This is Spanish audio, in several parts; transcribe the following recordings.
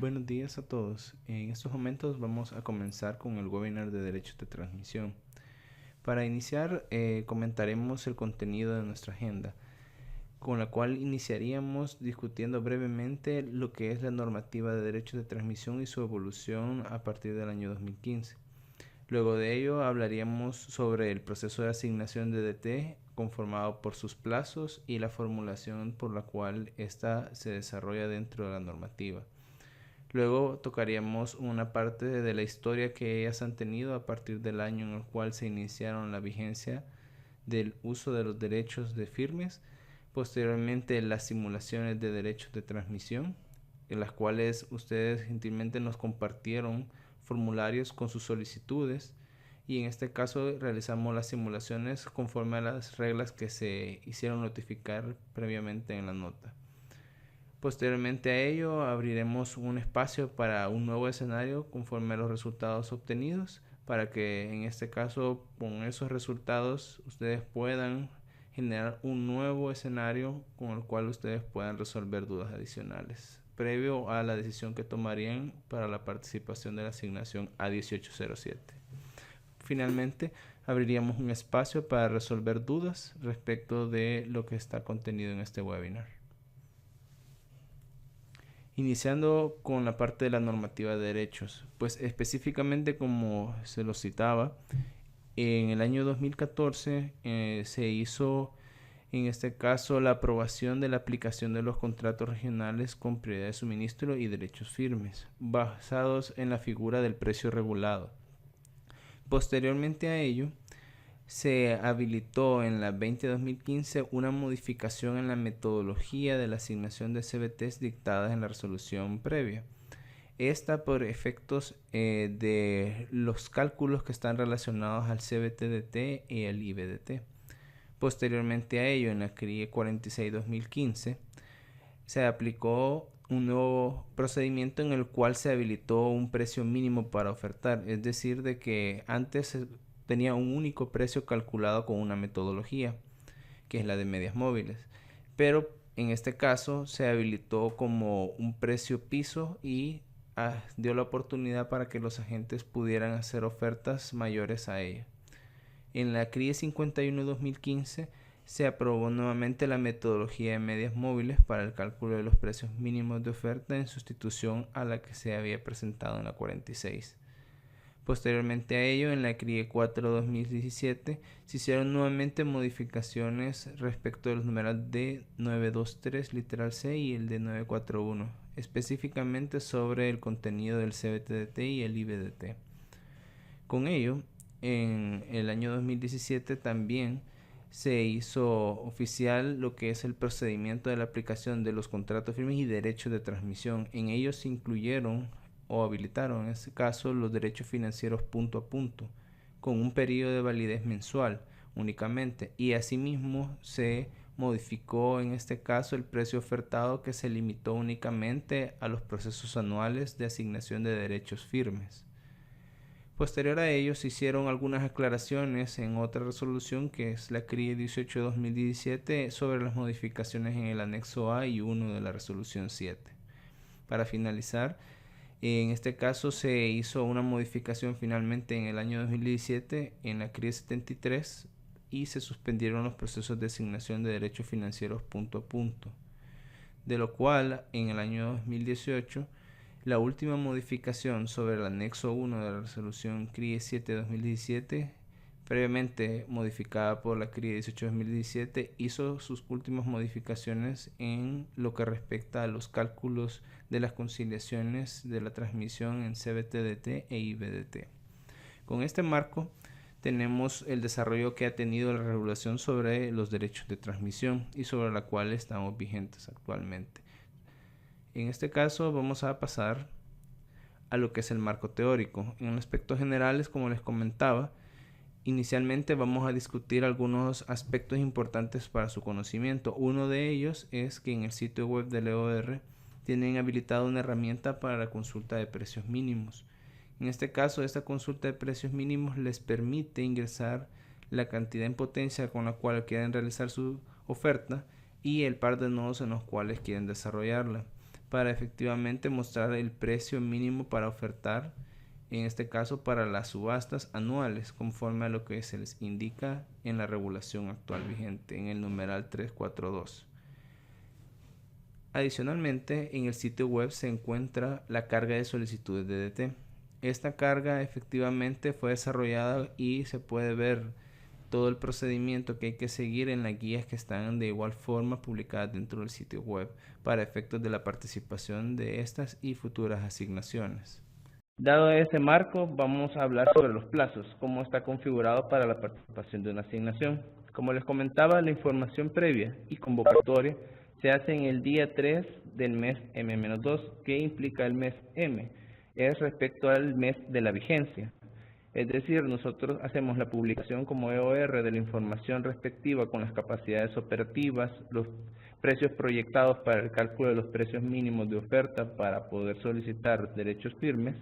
Buenos días a todos. En estos momentos vamos a comenzar con el webinar de derechos de transmisión. Para iniciar, comentaremos el contenido de nuestra agenda, con la cual iniciaríamos discutiendo brevemente lo que es la normativa de derechos de transmisión y su evolución a partir del año 2015. Luego de ello hablaríamos sobre el proceso de asignación de DT conformado por sus plazos y la formulación por la cual ésta se desarrolla dentro de la normativa. Luego tocaríamos una parte de la historia que ellas han tenido a partir del año en el cual se iniciaron la vigencia del uso de los derechos de firmes. Posteriormente, las simulaciones de derechos de transmisión, en las cuales ustedes gentilmente nos compartieron formularios con sus solicitudes, y en este caso realizamos las simulaciones conforme a las reglas que se hicieron notificar previamente en la nota. Posteriormente a ello, abriremos un espacio para un nuevo escenario conforme a los resultados obtenidos, para que en este caso, con esos resultados, ustedes puedan generar un nuevo escenario con el cual ustedes puedan resolver dudas adicionales, previo a la decisión que tomarían para la participación de la asignación A1807. Finalmente, abriríamos un espacio para resolver dudas respecto de lo que está contenido en este webinar. Iniciando con la parte de la normativa de derechos, pues específicamente como se lo citaba, en el año 2014 se hizo en este caso la aprobación de la aplicación de los contratos regionales con prioridad de suministro y derechos firmes, basados en la figura del precio regulado. Posteriormente a ello, se habilitó en la 20-2015 una modificación en la metodología de la asignación de CBTs dictadas en la resolución previa. Esta por efectos de los cálculos que están relacionados al CBT-DT y el IBDT. Posteriormente a ello, en la CRIE 46-2015, se aplicó un nuevo procedimiento en el cual se habilitó un precio mínimo para ofertar, es decir, de que antes tenía un único precio calculado con una metodología, que es la de medias móviles, pero en este caso se habilitó como un precio piso y dio la oportunidad para que los agentes pudieran hacer ofertas mayores a ella. En la CRIE 51-2015 se aprobó nuevamente la metodología de medias móviles para el cálculo de los precios mínimos de oferta en sustitución a la que se había presentado en la 46. Posteriormente a ello, en la CRIE 4-2017 se hicieron nuevamente modificaciones respecto de los numerales D923 literal C y el D941, específicamente sobre el contenido del CBT-DT y el IBDT. Con ello, en el año 2017 también se hizo oficial lo que es el procedimiento de la aplicación de los contratos firmes y derechos de transmisión. En ellos se incluyeron o habilitaron en este caso los derechos financieros punto a punto, con un periodo de validez mensual únicamente, y asimismo se modificó en este caso el precio ofertado, que se limitó únicamente a los procesos anuales de asignación de derechos firmes. Posterior a ello se hicieron algunas aclaraciones en otra resolución, que es la CRIE 18-2017, sobre las modificaciones en el anexo A y 1 de la resolución 7. Para finalizar, en este caso se hizo una modificación finalmente en el año 2017 en la CRIE 73 y se suspendieron los procesos de asignación de derechos financieros punto a punto, de lo cual en el año 2018 la última modificación sobre el anexo 1 de la resolución CRIE 7-2017, previamente modificada por la CRIE 18-2017, hizo sus últimas modificaciones en lo que respecta a los cálculos de las conciliaciones de la transmisión en CBT-DT e IBDT. Con este marco tenemos el desarrollo que ha tenido la regulación sobre los derechos de transmisión y sobre la cual estamos vigentes actualmente. En este caso vamos a pasar a lo que es el marco teórico. En aspectos generales, como les comentaba, inicialmente vamos a discutir algunos aspectos importantes para su conocimiento. Uno de ellos es que en el sitio web del EOR tienen habilitada una herramienta para la consulta de precios mínimos. En este caso, esta consulta de precios mínimos les permite ingresar la cantidad en potencia con la cual quieren realizar su oferta y el par de nodos en los cuales quieren desarrollarla. para efectivamente mostrar el precio mínimo para ofertar, en este caso para las subastas anuales, conforme a lo que se les indica en la regulación actual vigente, en el numeral 342. Adicionalmente, en el sitio web se encuentra la carga de solicitudes de DT. Esta carga efectivamente fue desarrollada y se puede ver todo el procedimiento que hay que seguir en las guías que están de igual forma publicadas dentro del sitio web para efectos de la participación de estas y futuras asignaciones. Dado ese marco, vamos a hablar sobre los plazos, cómo está configurado para la participación de una asignación. Como les comentaba, la información previa y convocatoria se hace en el día 3 del mes M-2. ¿Qué implica el mes M? Es respecto al mes de la vigencia. Es decir, nosotros hacemos la publicación como EOR de la información respectiva con las capacidades operativas, los precios proyectados para el cálculo de los precios mínimos de oferta para poder solicitar derechos firmes.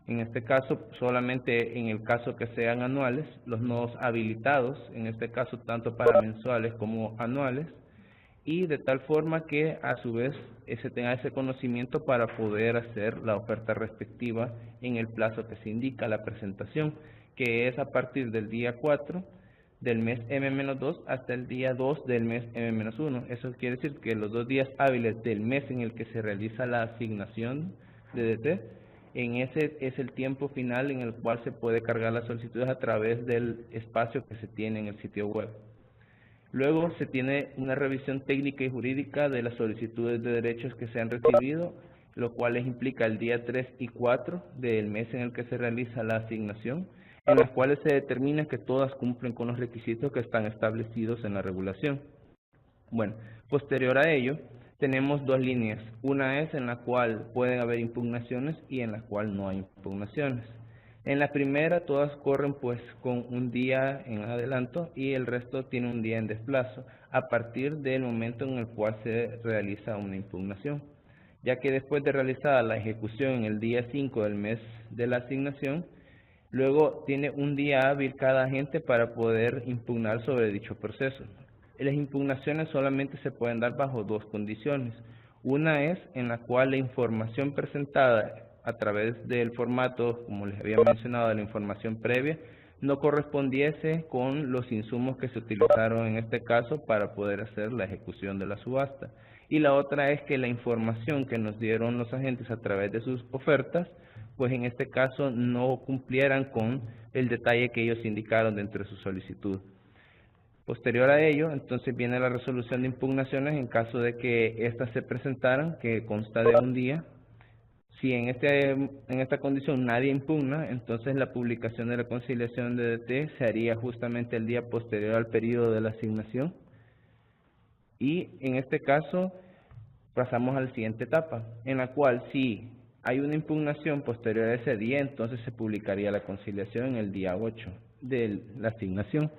En este caso, solamente en el caso que sean anuales, los nodos habilitados, en este caso tanto para mensuales como anuales, y de tal forma que a su vez se tenga ese conocimiento para poder hacer la oferta respectiva en el plazo que se indica la presentación, que es a partir del día 4 del mes M-2 hasta el día 2 del mes M-1. Eso quiere decir que los 2 días hábiles del mes en el que se realiza la asignación de DT, en ese es el tiempo final en el cual se puede cargar las solicitudes a través del espacio que se tiene en el sitio web. Luego se tiene una revisión técnica y jurídica de las solicitudes de derechos que se han recibido, lo cual implica el día 3 y 4 del mes en el que se realiza la asignación, en las cuales se determina que todas cumplen con los requisitos que están establecidos en la regulación. Bueno, posterior a ello, tenemos dos líneas. Una es en la cual pueden haber impugnaciones y en la cual no hay impugnaciones. En la primera todas corren pues con un día en adelanto y el resto tiene un día en desplazo a partir del momento en el cual se realiza una impugnación, ya que después de realizada la ejecución en el día 5 del mes de la asignación, luego tiene un día hábil cada agente para poder impugnar sobre dicho proceso. Las impugnaciones solamente se pueden dar bajo dos condiciones. Una es en la cual la información presentada a través del formato, como les había mencionado, de la información previa, no correspondiese con los insumos que se utilizaron en este caso para poder hacer la ejecución de la subasta. Y la otra es que la información que nos dieron los agentes a través de sus ofertas, pues en este caso no cumplieran con el detalle que ellos indicaron dentro de su solicitud. Posterior a ello, entonces viene la resolución de impugnaciones en caso de que éstas se presentaran, que consta de un día. Si en esta condición nadie impugna, entonces la publicación de la conciliación de DT se haría justamente el día posterior al periodo de la asignación. Y en este caso pasamos a la siguiente etapa, en la cual si hay una impugnación posterior a ese día, entonces se publicaría la conciliación en el día 8 de la asignación.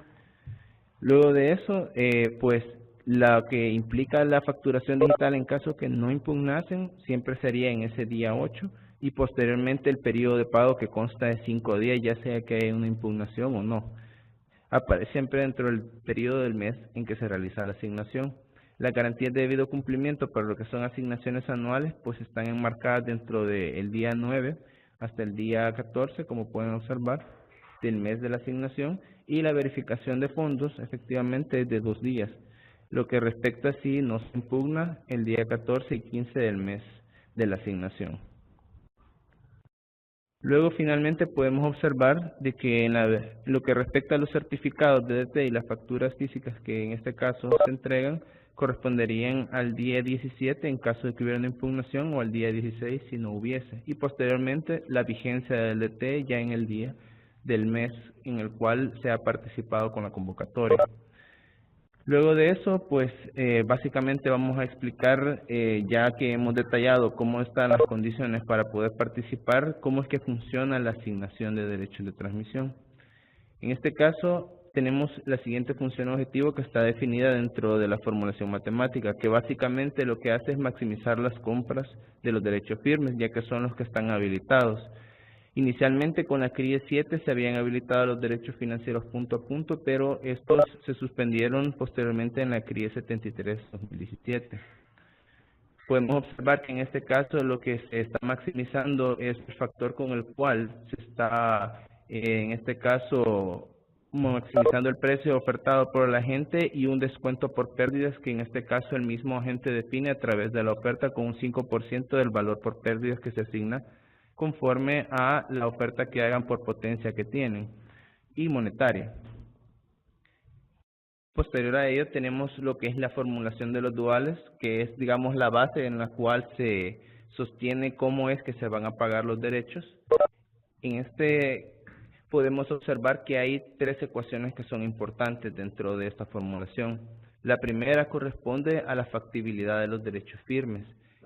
Luego de eso, pues lo que implica la facturación digital en caso que no impugnasen, siempre sería en ese día 8 y posteriormente el periodo de pago que consta de 5 días, ya sea que haya una impugnación o no. Aparece siempre dentro del periodo del mes en que se realiza la asignación. Las garantías de debido cumplimiento para lo que son asignaciones anuales, pues están enmarcadas dentro del día 9 hasta el día 14, como pueden observar, del mes de la asignación, y la verificación de fondos efectivamente es de 2 días. Lo que respecta si nos impugna el día 14 y 15 del mes de la asignación. Luego finalmente podemos observar de que en lo que respecta a los certificados de DT y las facturas físicas que en este caso se entregan, corresponderían al día 17 en caso de que hubiera una impugnación o al día 16 si no hubiese. Y posteriormente la vigencia del DT ya en el día del mes en el cual se ha participado con la convocatoria. Luego de eso, pues básicamente vamos a explicar, ya que hemos detallado cómo están las condiciones para poder participar, cómo es que funciona la asignación de derechos de transmisión. En este caso, tenemos la siguiente función objetivo que está definida dentro de la formulación matemática, que básicamente lo que hace es maximizar las compras de los derechos firmes, ya que son los que están habilitados. Inicialmente con la CRIE 7 se habían habilitado los derechos financieros punto a punto, pero estos se suspendieron posteriormente en la CRIE 73-2017. podemos observar que en este caso lo que se está maximizando es el factor con el cual se está, en este caso, maximizando el precio ofertado por el agente y un descuento por pérdidas que en este caso el mismo agente define a través de la oferta con un 5% del valor por pérdidas que se asigna conforme a la oferta que hagan por potencia que tienen y monetaria. Posterior a ello tenemos lo que es la formulación de los duales, que es, digamos, la base en la cual se sostiene cómo es que se van a pagar los derechos. En este podemos observar que hay tres ecuaciones que son importantes dentro de esta formulación. La primera corresponde a la factibilidad de los derechos firmes,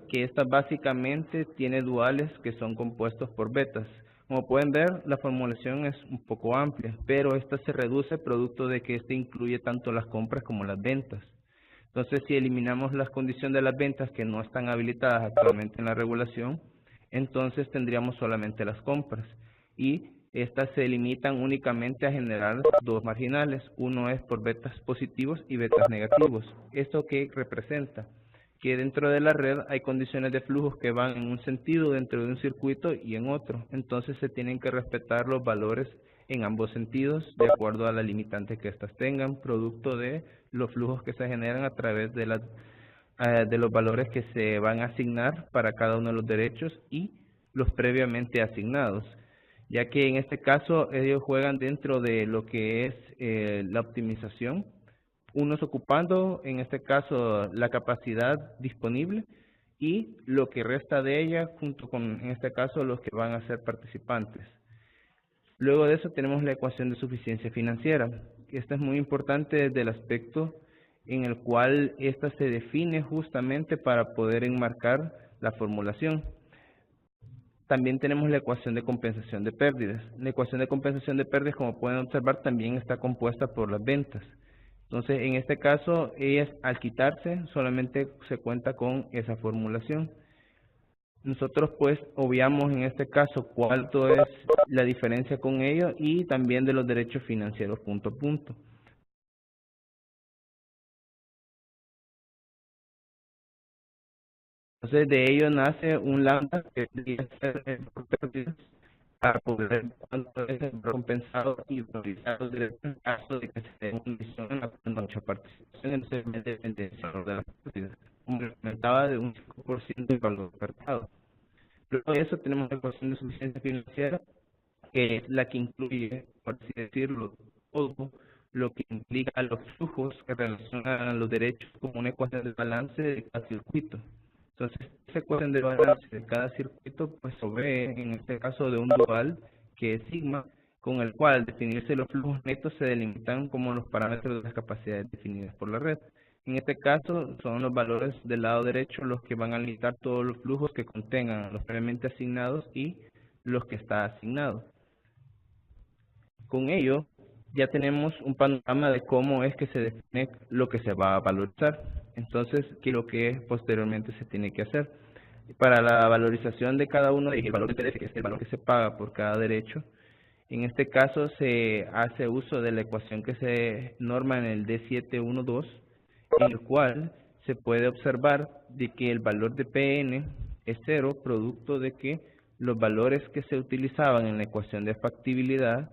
que esta básicamente tiene duales que son compuestos por betas. Como pueden ver, la formulación es un poco amplia, pero esta se reduce producto de que este incluye tanto las compras como las ventas. Entonces, si eliminamos las condiciones de las ventas que no están habilitadas actualmente en la regulación, entonces tendríamos solamente las compras. Y estas se limitan únicamente a generar dos marginales. Uno es por betas positivos y betas negativos. ¿Esto qué representa? Que dentro de la red hay condiciones de flujos que van en un sentido dentro de un circuito y en otro. Entonces se tienen que respetar los valores en ambos sentidos de acuerdo a la limitante que éstas tengan, producto de los flujos que se generan a través de, de los valores que se van a asignar para cada uno de los derechos y los previamente asignados, ya que en este caso ellos juegan dentro de lo que es la optimización, unos ocupando en este caso la capacidad disponible y lo que resta de ella junto con en este caso los que van a ser participantes. Luego de eso tenemos la ecuación de suficiencia financiera. Esta es muy importante desde el aspecto en el cual esta se define justamente para poder enmarcar la formulación. También tenemos la ecuación de compensación de pérdidas. La ecuación de compensación de pérdidas, como pueden observar, también está compuesta por las ventas. Entonces, en este caso, ellas al quitarse, solamente se cuenta con esa formulación. Nosotros pues obviamos en este caso cuánto es la diferencia con ello y también de los derechos financieros punto a punto. Entonces de ello nace un lambda que debería ser por pérdidas para poder ver cuánto es el valor compensado y priorizar los derechos en caso de que se dé una condición en la mucha participación, entonces depende del valor de las pérdidas. Como les comentaba, de un 5% del valor ofertado. Luego de eso tenemos la ecuación de suficiencia financiera, que es la que incluye, por así decirlo, todo lo que implica los flujos que relacionan a los derechos como una ecuación de balance de cada circuito. Entonces, esa ecuación de balance de cada circuito pues provee, en este caso, de un dual que es sigma, con el cual al definirse los flujos netos se delimitan como los parámetros de las capacidades definidas por la red. En este caso, son los valores del lado derecho los que van a limitar todos los flujos que contengan los previamente asignados y los que está asignado. Con ello, ya tenemos un panorama de cómo es que se define lo que se va a valorizar. Entonces, ¿qué es lo que posteriormente se tiene que hacer? Para la valorización de cada uno, el valor de interés, que es el valor que se paga por cada derecho, en este caso se hace uso de la ecuación que se norma en el D712, en el cual se puede observar de que el valor de Pn es 0, producto de que los valores que se utilizaban en la ecuación de factibilidad,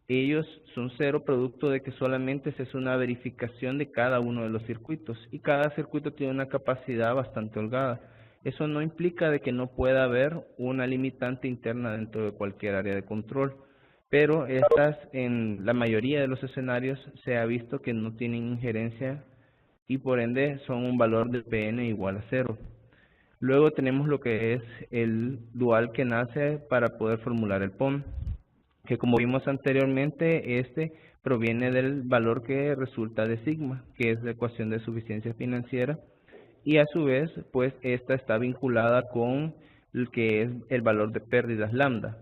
ellos son 0 producto de que solamente se hace una verificación de cada uno de los circuitos y cada circuito tiene una capacidad bastante holgada. Eso no implica de que no pueda haber una limitante interna dentro de cualquier área de control, pero estas en la mayoría de los escenarios se ha visto que no tienen injerencia y por ende son un valor de Pn igual a 0. Luego tenemos lo que es el dual que nace para poder formular el POM, que como vimos anteriormente, este proviene del valor que resulta de sigma, que es la ecuación de suficiencia financiera, y a su vez, pues esta está vinculada con el que es el valor de pérdidas lambda.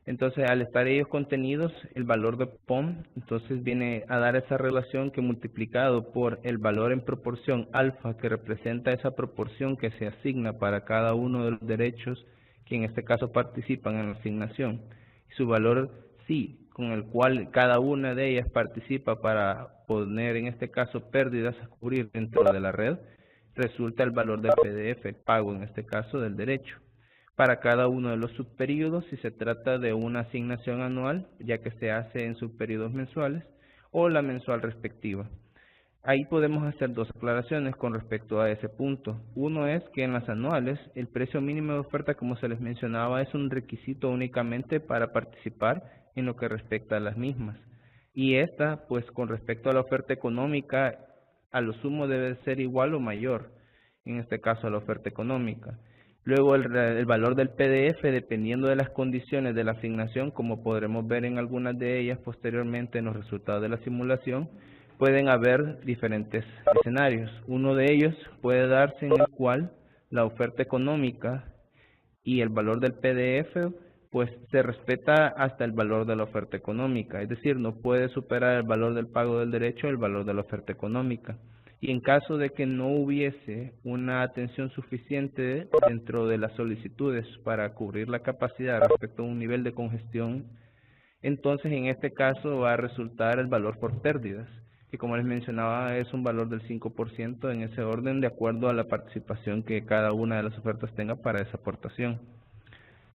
Entonces, al estar ellos contenidos, el valor de POM, entonces viene a dar esa relación que multiplicado por el valor en proporción alfa, que representa esa proporción que se asigna para cada uno de los derechos que en este caso participan en la asignación, y su valor sí, con el cual cada una de ellas participa para poner en este caso pérdidas a cubrir dentro de la red, resulta el valor del PDF, el pago en este caso del derecho, para cada uno de los subperíodos si se trata de una asignación anual, ya que se hace en subperíodos mensuales, o la mensual respectiva. Ahí podemos hacer dos aclaraciones con respecto a ese punto. Uno es que en las anuales el precio mínimo de oferta, como se les mencionaba, es un requisito únicamente para participar en lo que respecta a las mismas. Y esta, pues con respecto a la oferta económica, a lo sumo debe ser igual o mayor, en este caso a la oferta económica. Luego el valor del PDF, dependiendo de las condiciones de la asignación, como podremos ver en algunas de ellas posteriormente en los resultados de la simulación, pueden haber diferentes escenarios. Uno de ellos puede darse en el cual la oferta económica y el valor del PDF pues se respeta hasta el valor de la oferta económica, es decir, no puede superar el valor del pago del derecho el valor de la oferta económica. Y en caso de que no hubiese una atención suficiente dentro de las solicitudes para cubrir la capacidad respecto a un nivel de congestión, entonces en este caso va a resultar el valor por pérdidas, que como les mencionaba es un valor del 5% en ese orden de acuerdo a la participación que cada una de las ofertas tenga para esa aportación.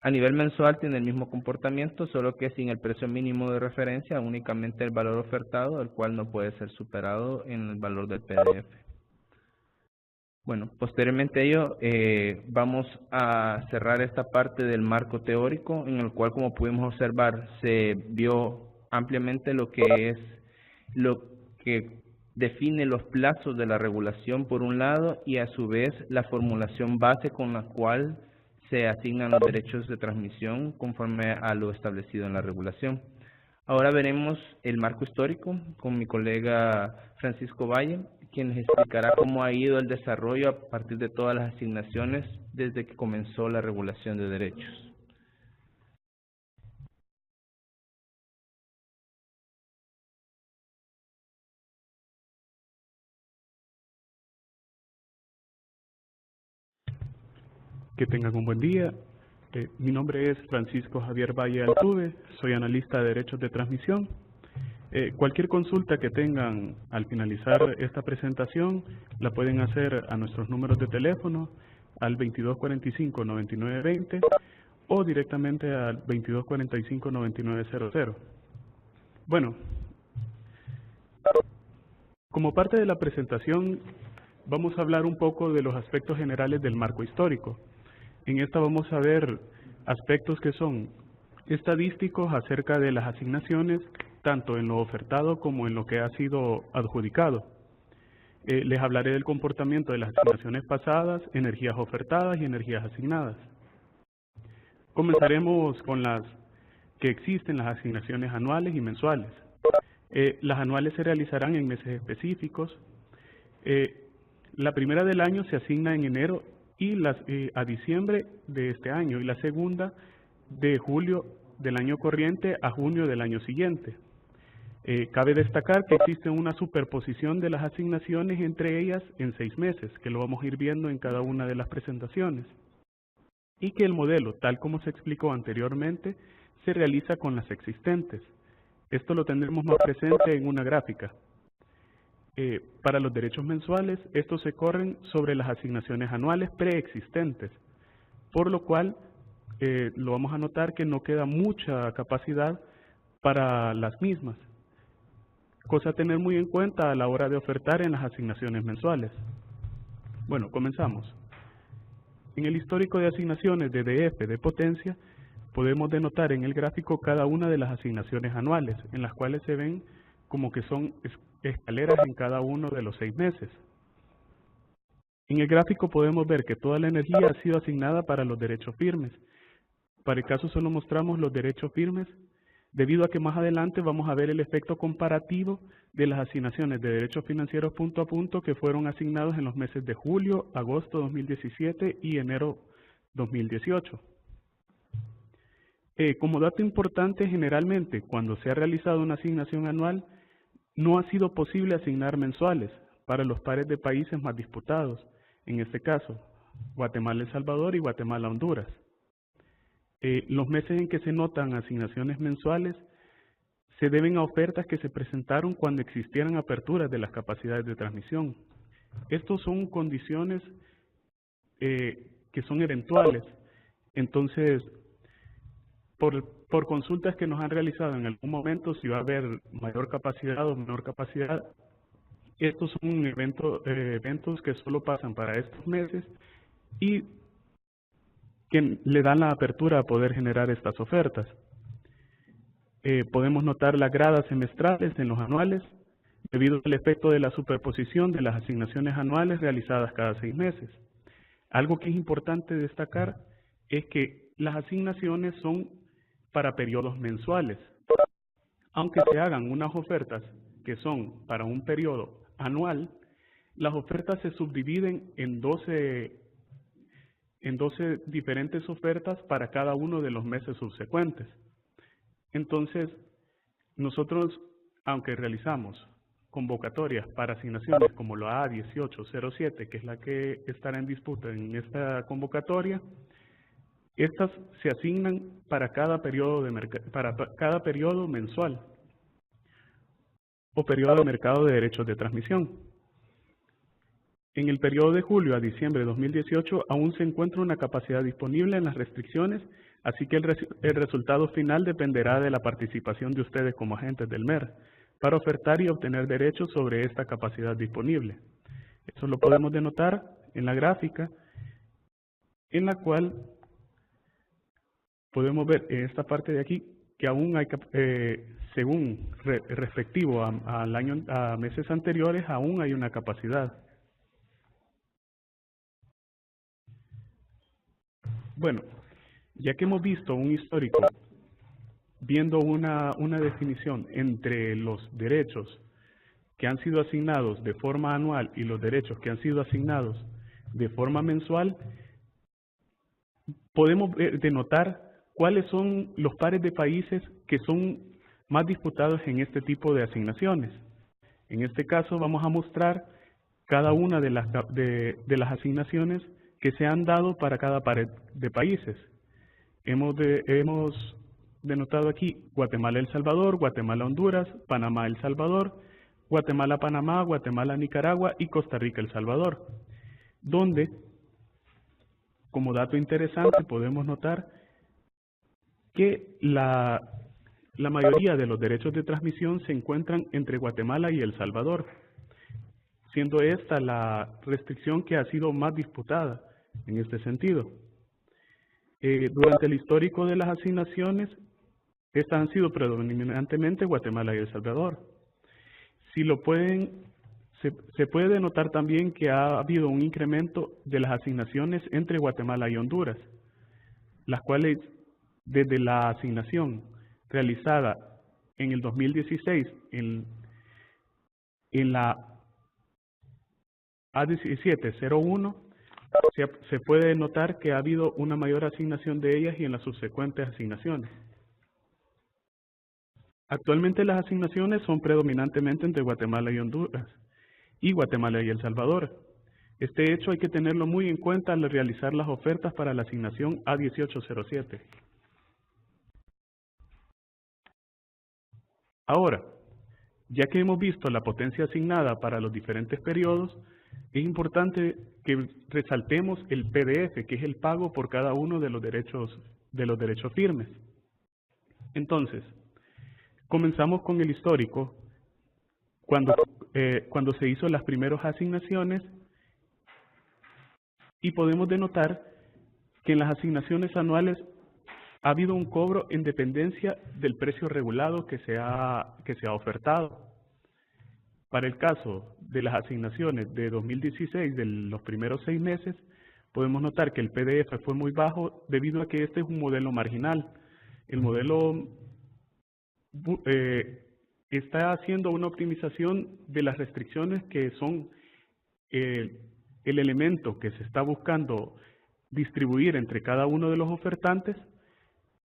A nivel mensual tiene el mismo comportamiento, solo que sin el precio mínimo de referencia, únicamente el valor ofertado, el cual no puede ser superado en el valor del PDF. Bueno, posteriormente a ello vamos a cerrar esta parte del marco teórico, en el cual, como pudimos observar, se vio ampliamente lo que es lo que define los plazos de la regulación por un lado y a su vez la formulación base con la cual se asignan los derechos de transmisión conforme a lo establecido en la regulación. Ahora veremos el marco histórico con mi colega Francisco Valle, quien les explicará cómo ha ido el desarrollo a partir de todas las asignaciones desde que comenzó la regulación de derechos. Que tengan un buen día. Mi nombre es Francisco Javier Valle Altuve, soy analista de derechos de transmisión. Cualquier consulta que tengan al finalizar esta presentación la pueden hacer a nuestros números de teléfono al 2245-9920 o directamente al 2245-9900. Bueno, como parte de la presentación vamos a hablar un poco de los aspectos generales del marco histórico. En esta vamos a ver aspectos que son estadísticos acerca de las asignaciones, tanto en lo ofertado como en lo que ha sido adjudicado. Les hablaré del comportamiento de las asignaciones pasadas, energías ofertadas y energías asignadas. Comenzaremos con las que existen, las asignaciones anuales y mensuales. Las anuales se realizarán en meses específicos. La primera del año se asigna en enero y a diciembre de este año, y la segunda de julio del año corriente a junio del año siguiente. Cabe destacar que existe una superposición de las asignaciones entre ellas en 6 meses, que lo vamos a ir viendo en cada una de las presentaciones, y que el modelo, tal como se explicó anteriormente, se realiza con las existentes. Esto lo tendremos más presente en una gráfica. Para los derechos mensuales, estos se corren sobre las asignaciones anuales preexistentes, por lo cual lo vamos a notar que no queda mucha capacidad para las mismas, cosa a tener muy en cuenta a la hora de ofertar en las asignaciones mensuales. Bueno, comenzamos. En el histórico de asignaciones de DF de potencia, podemos denotar en el gráfico cada una de las asignaciones anuales, en las cuales se ven como que son escaleras en cada uno de los 6 meses. En el gráfico podemos ver que toda la energía ha sido asignada para los derechos firmes. Para el caso solo mostramos los derechos firmes, debido a que más adelante vamos a ver el efecto comparativo de las asignaciones de derechos financieros punto a punto que fueron asignados en los meses de julio, agosto 2017 y enero 2018. Como dato importante, generalmente cuando se ha realizado una asignación anual, no ha sido posible asignar mensuales para los pares de países más disputados, en este caso, Guatemala-El Salvador y Guatemala-Honduras. Los meses en que se notan asignaciones mensuales se deben a ofertas que se presentaron cuando existieran aperturas de las capacidades de transmisión. Estos son condiciones que son eventuales. Entonces, por consultas que nos han realizado en algún momento, si va a haber mayor capacidad o menor capacidad, estos son eventos que solo pasan para estos meses y que le dan la apertura a poder generar estas ofertas. Podemos notar las gradas semestrales en los anuales, debido al efecto de la superposición de las asignaciones anuales realizadas cada 6 meses. Algo que es importante destacar es que las asignaciones son para periodos mensuales. Aunque se hagan unas ofertas que son para un periodo anual, las ofertas se subdividen en 12 diferentes ofertas para cada uno de los meses subsecuentes. Entonces, nosotros, aunque realizamos convocatorias para asignaciones como la A1807, que es la que estará en disputa en esta convocatoria, estas se asignan para cada periodo mensual o periodo de mercado de derechos de transmisión. En el periodo de julio a diciembre de 2018 aún se encuentra una capacidad disponible en las restricciones, así que el resultado final dependerá de la participación de ustedes como agentes del MER para ofertar y obtener derechos sobre esta capacidad disponible. Eso lo podemos denotar en la gráfica, en la cual podemos ver en esta parte de aquí que aún hay, según respectivo a meses anteriores, aún hay una capacidad. Bueno, ya que hemos visto un histórico, viendo una definición entre los derechos que han sido asignados de forma anual y los derechos que han sido asignados de forma mensual, podemos denotar cuáles son los pares de países que son más disputados en este tipo de asignaciones. En este caso vamos a mostrar cada una de las asignaciones que se han dado para cada par de países. Hemos denotado aquí Guatemala-El Salvador, Guatemala-Honduras, Panamá-El Salvador, Guatemala-Panamá, Guatemala-Nicaragua y Costa Rica-El Salvador, donde, como dato interesante, podemos notar que la mayoría de los derechos de transmisión se encuentran entre Guatemala y El Salvador, siendo esta la restricción que ha sido más disputada en este sentido. Durante el histórico de las asignaciones, estas han sido predominantemente Guatemala y El Salvador. Se puede denotar también que ha habido un incremento de las asignaciones entre Guatemala y Honduras, las cuales desde la asignación realizada en el 2016 en la A1701, se puede notar que ha habido una mayor asignación de ellas y en las subsecuentes asignaciones. Actualmente las asignaciones son predominantemente entre Guatemala y Honduras y Guatemala y El Salvador. Este hecho hay que tenerlo muy en cuenta al realizar las ofertas para la asignación A1807. Ahora, ya que hemos visto la potencia asignada para los diferentes periodos, es importante que resaltemos el PDF, que es el pago por cada uno de los derechos firmes. Entonces, comenzamos con el histórico, cuando se hizo las primeras asignaciones, y podemos denotar que en las asignaciones anuales ha habido un cobro en dependencia del precio regulado que se ha ofertado. Para el caso de las asignaciones de 2016, de los primeros 6 meses, podemos notar que el PDF fue muy bajo debido a que este es un modelo marginal. El modelo está haciendo una optimización de las restricciones que son el elemento que se está buscando distribuir entre cada uno de los ofertantes,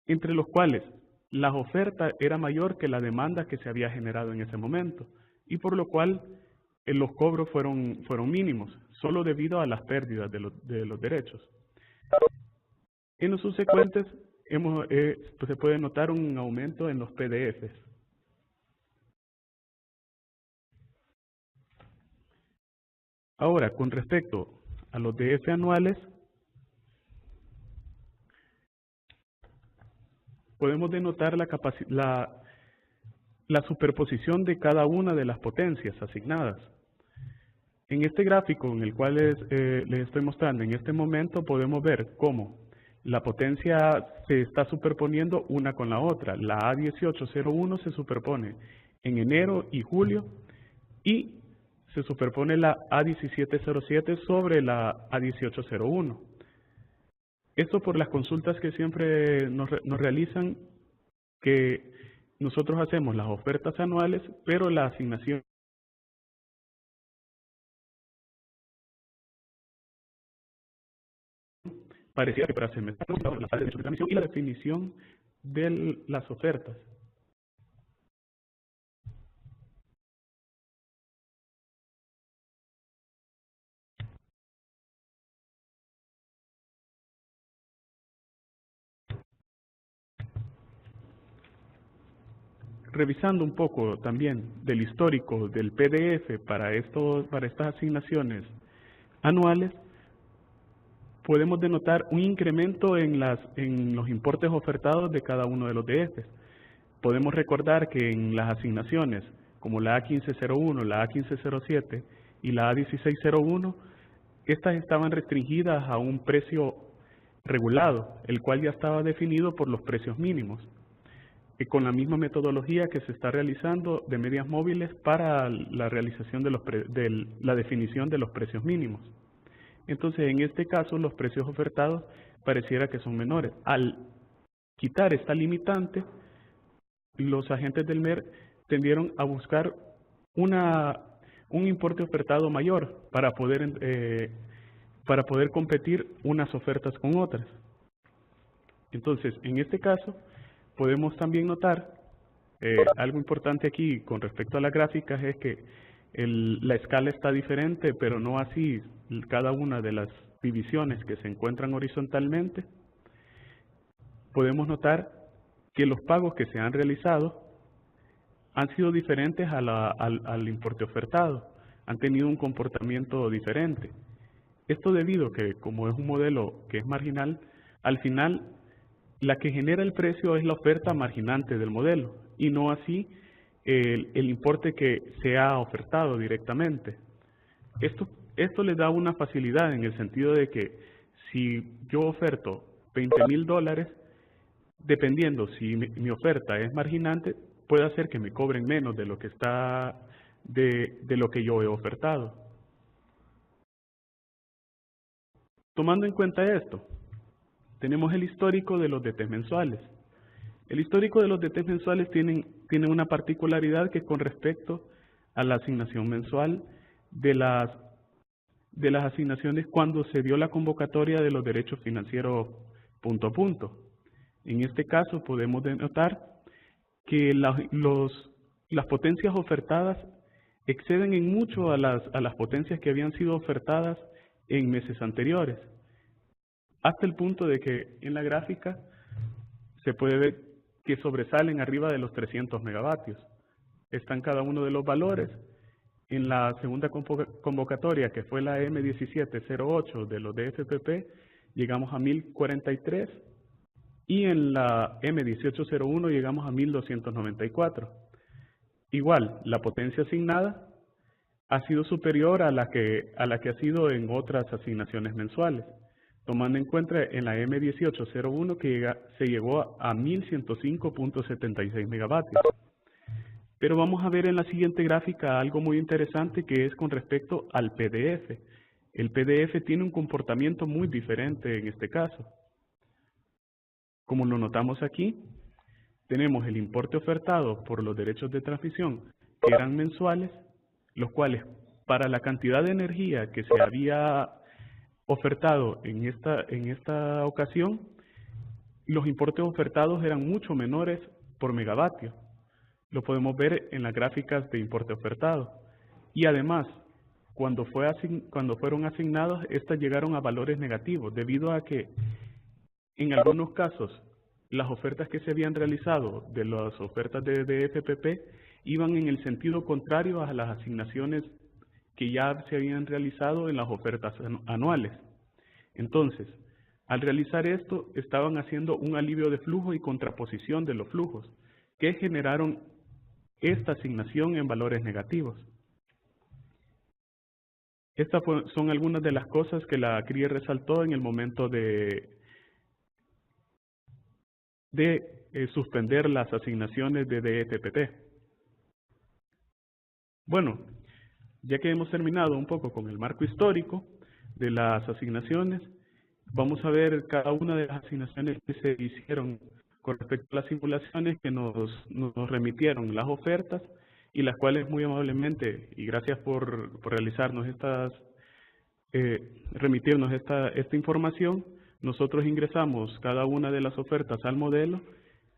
entre los cuales la oferta era mayor que la demanda que se había generado en ese momento, y por lo cual los cobros fueron mínimos, solo debido a las pérdidas de los derechos. En los subsecuentes se puede notar un aumento en los PDFs. Ahora, con respecto a los DF anuales, podemos denotar la superposición de cada una de las potencias asignadas. En este gráfico en el cual les estoy mostrando en este momento, podemos ver cómo la potencia se está superponiendo una con la otra. La A1801 se superpone en enero y julio y se superpone la A1707 sobre la A1801. Esto por las consultas que siempre nos realizan, que nosotros hacemos las ofertas anuales, pero la asignación parecía que para semestre la sala de transmisión y la definición de las ofertas. Revisando un poco también del histórico del PDF para estas asignaciones anuales, podemos denotar un incremento en los importes ofertados de cada uno de los DFs. Podemos recordar que en las asignaciones como la A1501, la A1507 y la A1601, estas estaban restringidas a un precio regulado, el cual ya estaba definido por los precios mínimos, con la misma metodología que se está realizando de medias móviles para la realización de la definición de los precios mínimos. Entonces, en este caso, los precios ofertados pareciera que son menores. Al quitar esta limitante, los agentes del MER tendieron a buscar un importe ofertado mayor para poder competir unas ofertas con otras. Entonces, en este caso, podemos también notar algo importante aquí con respecto a las gráficas es que la escala está diferente, pero no así cada una de las divisiones que se encuentran horizontalmente. Podemos notar que los pagos que se han realizado han sido diferentes al importe ofertado, han tenido un comportamiento diferente. Esto debido a que, como es un modelo que es marginal, al final la que genera el precio es la oferta marginante del modelo y no así el importe que se ha ofertado directamente. Esto le da una facilidad en el sentido de que si yo oferto $20,000, dependiendo si mi oferta es marginante, puede hacer que me cobren menos de lo que de lo que yo he ofertado. Tomando en cuenta esto, tenemos el histórico de los DTs mensuales. El histórico de los DTs mensuales tiene una particularidad que con respecto a la asignación mensual de las asignaciones cuando se dio la convocatoria de los derechos financieros punto a punto. En este caso podemos denotar que las potencias ofertadas exceden en mucho a las potencias que habían sido ofertadas en meses anteriores, hasta el punto de que en la gráfica se puede ver que sobresalen arriba de los 300 megavatios. Están cada uno de los valores. En la segunda convocatoria, que fue la M1708 de los DFPP, llegamos a 1043 y en la M1801 llegamos a 1294. Igual, la potencia asignada ha sido superior a la que ha sido en otras asignaciones mensuales, tomando en cuenta en la M1801 que se llegó a 1105.76 megavatios. Pero vamos a ver en la siguiente gráfica algo muy interesante que es con respecto al PDF. El PDF tiene un comportamiento muy diferente en este caso. Como lo notamos aquí, tenemos el importe ofertado por los derechos de transmisión que eran mensuales, los cuales para la cantidad de energía que se había ofertado en esta ocasión, los importes ofertados eran mucho menores por megavatio. Lo podemos ver en las gráficas de importe ofertado. Y además, cuando fueron asignados, estas llegaron a valores negativos, debido a que en algunos casos las ofertas que se habían realizado de las ofertas de FPP iban en el sentido contrario a las asignaciones que ya se habían realizado en las ofertas anuales. Entonces, al realizar esto, estaban haciendo un alivio de flujo y contraposición de los flujos, que generaron esta asignación en valores negativos. Estas son algunas de las cosas que la CRIE resaltó en el momento de suspender las asignaciones de DFPT. Bueno, ya que hemos terminado un poco con el marco histórico de las asignaciones, vamos a ver cada una de las asignaciones que se hicieron con respecto a las simulaciones que nos remitieron las ofertas y las cuales muy amablemente, y gracias por realizarnos remitirnos esta información, nosotros ingresamos cada una de las ofertas al modelo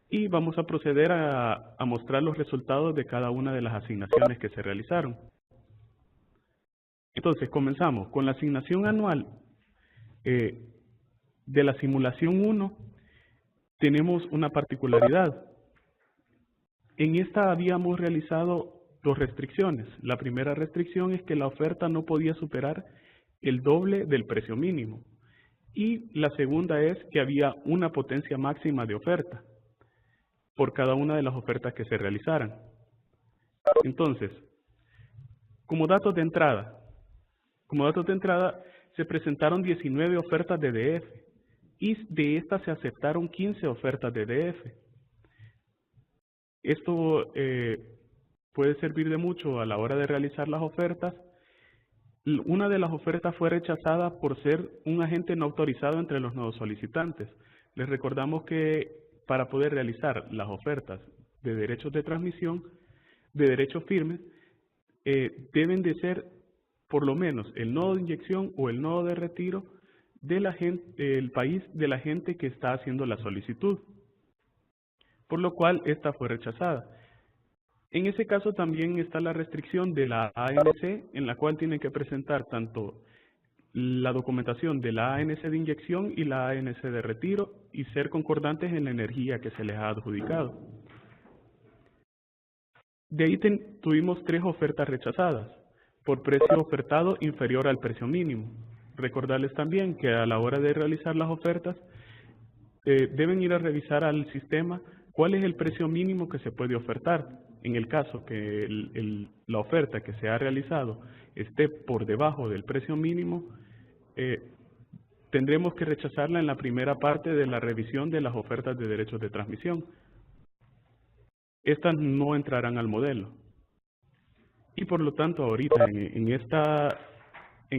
y vamos a proceder a mostrar los resultados de cada una de las asignaciones que se realizaron. Entonces, comenzamos con la asignación anual de la simulación 1. Tenemos una particularidad. En esta habíamos realizado dos restricciones. La primera restricción es que la oferta no podía superar el doble del precio mínimo. Y la segunda es que había una potencia máxima de oferta por cada una de las ofertas que se realizaran. Entonces, como datos de entrada se presentaron 19 ofertas de DF y de estas se aceptaron 15 ofertas de DF. Esto puede servir de mucho a la hora de realizar las ofertas. Una de las ofertas fue rechazada por ser un agente no autorizado entre los nuevos solicitantes. Les recordamos que para poder realizar las ofertas de derechos de transmisión, de derechos firmes, deben de ser por lo menos el nodo de inyección o el nodo de retiro del país de la gente que está haciendo la solicitud, por lo cual esta fue rechazada. En ese caso también está la restricción de la ANC, en la cual tienen que presentar tanto la documentación de la ANC de inyección y la ANC de retiro y ser concordantes en la energía que se les ha adjudicado. De ahí tuvimos 3 ofertas rechazadas por precio ofertado inferior al precio mínimo. Recordarles también que a la hora de realizar las ofertas deben ir a revisar al sistema cuál es el precio mínimo que se puede ofertar. En el caso que la oferta que se ha realizado esté por debajo del precio mínimo, tendremos que rechazarla en la primera parte de la revisión de las ofertas de derechos de transmisión. Estas no entrarán al modelo. Y por lo tanto, ahorita en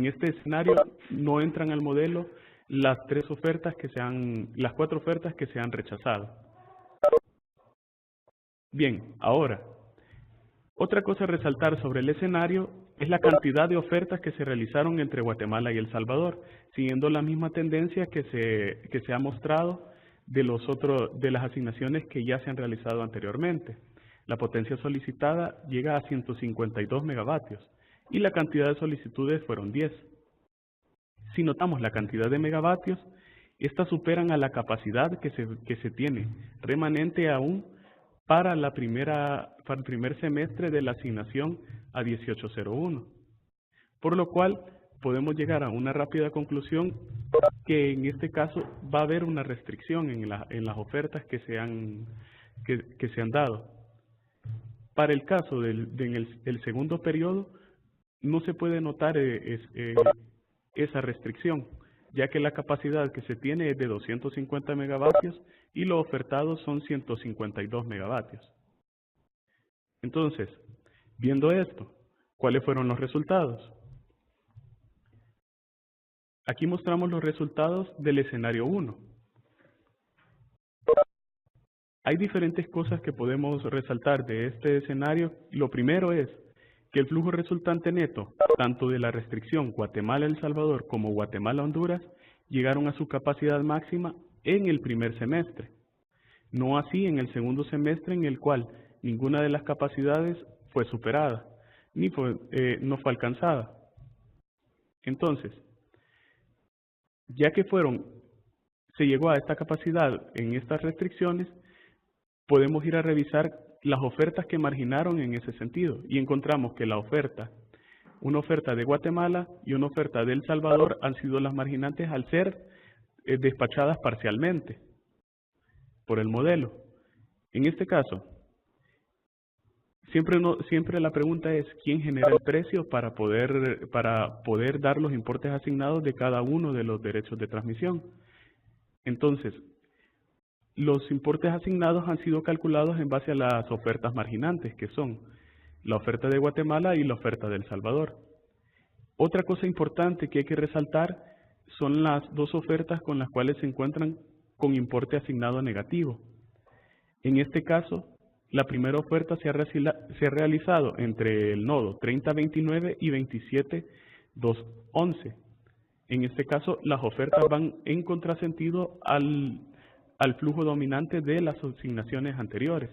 este escenario no entran al modelo las 4 ofertas que se han rechazado. Bien, ahora, otra cosa a resaltar sobre el escenario es la cantidad de ofertas que se realizaron entre Guatemala y El Salvador, siguiendo la misma tendencia que se ha mostrado de las asignaciones que ya se han realizado anteriormente. La potencia solicitada llega a 152 megavatios y la cantidad de solicitudes fueron 10. Si notamos la cantidad de megavatios, estas superan a la capacidad que se tiene remanente aún para el primer semestre de la asignación a 1801. Por lo cual, podemos llegar a una rápida conclusión que en este caso va a haber una restricción en las ofertas que se han dado. Para el caso del segundo periodo, no se puede notar esa restricción, ya que la capacidad que se tiene es de 250 megavatios y los ofertados son 152 megavatios. Entonces, viendo esto, ¿cuáles fueron los resultados? Aquí mostramos los resultados del escenario 1. Hay diferentes cosas que podemos resaltar de este escenario. Lo primero es que el flujo resultante neto, tanto de la restricción Guatemala-El Salvador como Guatemala-Honduras, llegaron a su capacidad máxima en el primer semestre. No así en el segundo semestre, en el cual ninguna de las capacidades fue superada, no fue alcanzada. Entonces, ya que se llegó a esta capacidad en estas restricciones, podemos ir a revisar las ofertas que marginaron en ese sentido y encontramos que la oferta una oferta de Guatemala y una oferta de El Salvador han sido las marginantes al ser despachadas parcialmente por el modelo. En este caso, siempre la pregunta es ¿quién genera el precio para poder dar los importes asignados de cada uno de los derechos de transmisión? Entonces, los importes asignados han sido calculados en base a las ofertas marginantes, que son la oferta de Guatemala y la oferta de El Salvador. Otra cosa importante que hay que resaltar son las dos ofertas con las cuales se encuentran con importe asignado negativo. En este caso, la primera oferta se ha realizado entre el nodo 3029 y 27211. En este caso, las ofertas van en contrasentido al flujo dominante de las asignaciones anteriores.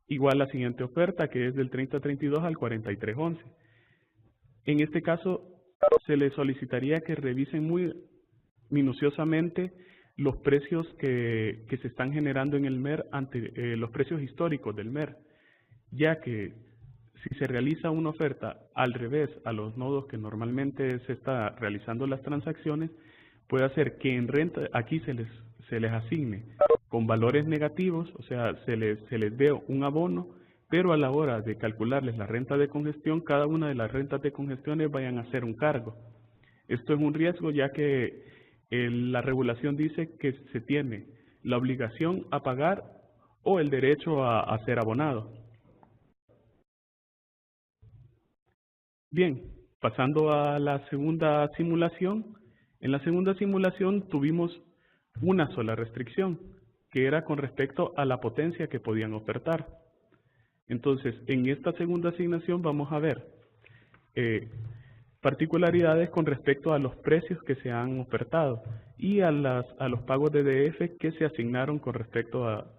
Igual la siguiente oferta, que es del 3032 al 4311. En este caso, se les solicitaría que revisen muy minuciosamente los precios que se están generando en el MER ante los precios históricos del MER, ya que si se realiza una oferta al revés a los nodos que normalmente se está realizando las transacciones, puede hacer que en renta aquí se les asigne con valores negativos, o sea, se les dé un abono, pero a la hora de calcularles la renta de congestión, cada una de las rentas de congestiones vayan a ser un cargo. Esto es un riesgo, ya que la regulación dice que se tiene la obligación a pagar o el derecho a ser abonado. Bien, pasando a la segunda simulación. En la segunda simulación tuvimos una sola restricción, que era con respecto a la potencia que podían ofertar. Entonces, en esta segunda asignación vamos a ver particularidades con respecto a los precios que se han ofertado y a los pagos de DF que se asignaron con respecto a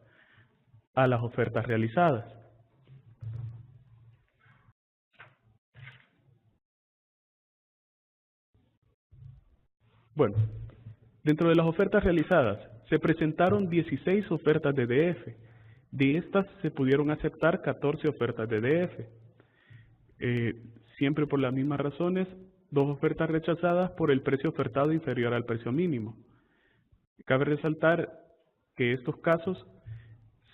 las ofertas realizadas. Bueno, dentro de las ofertas realizadas se presentaron 16 ofertas de DF. De estas se pudieron aceptar 14 ofertas de DF. Siempre por las mismas razones, 2 ofertas rechazadas por el precio ofertado inferior al precio mínimo. Cabe resaltar que estos casos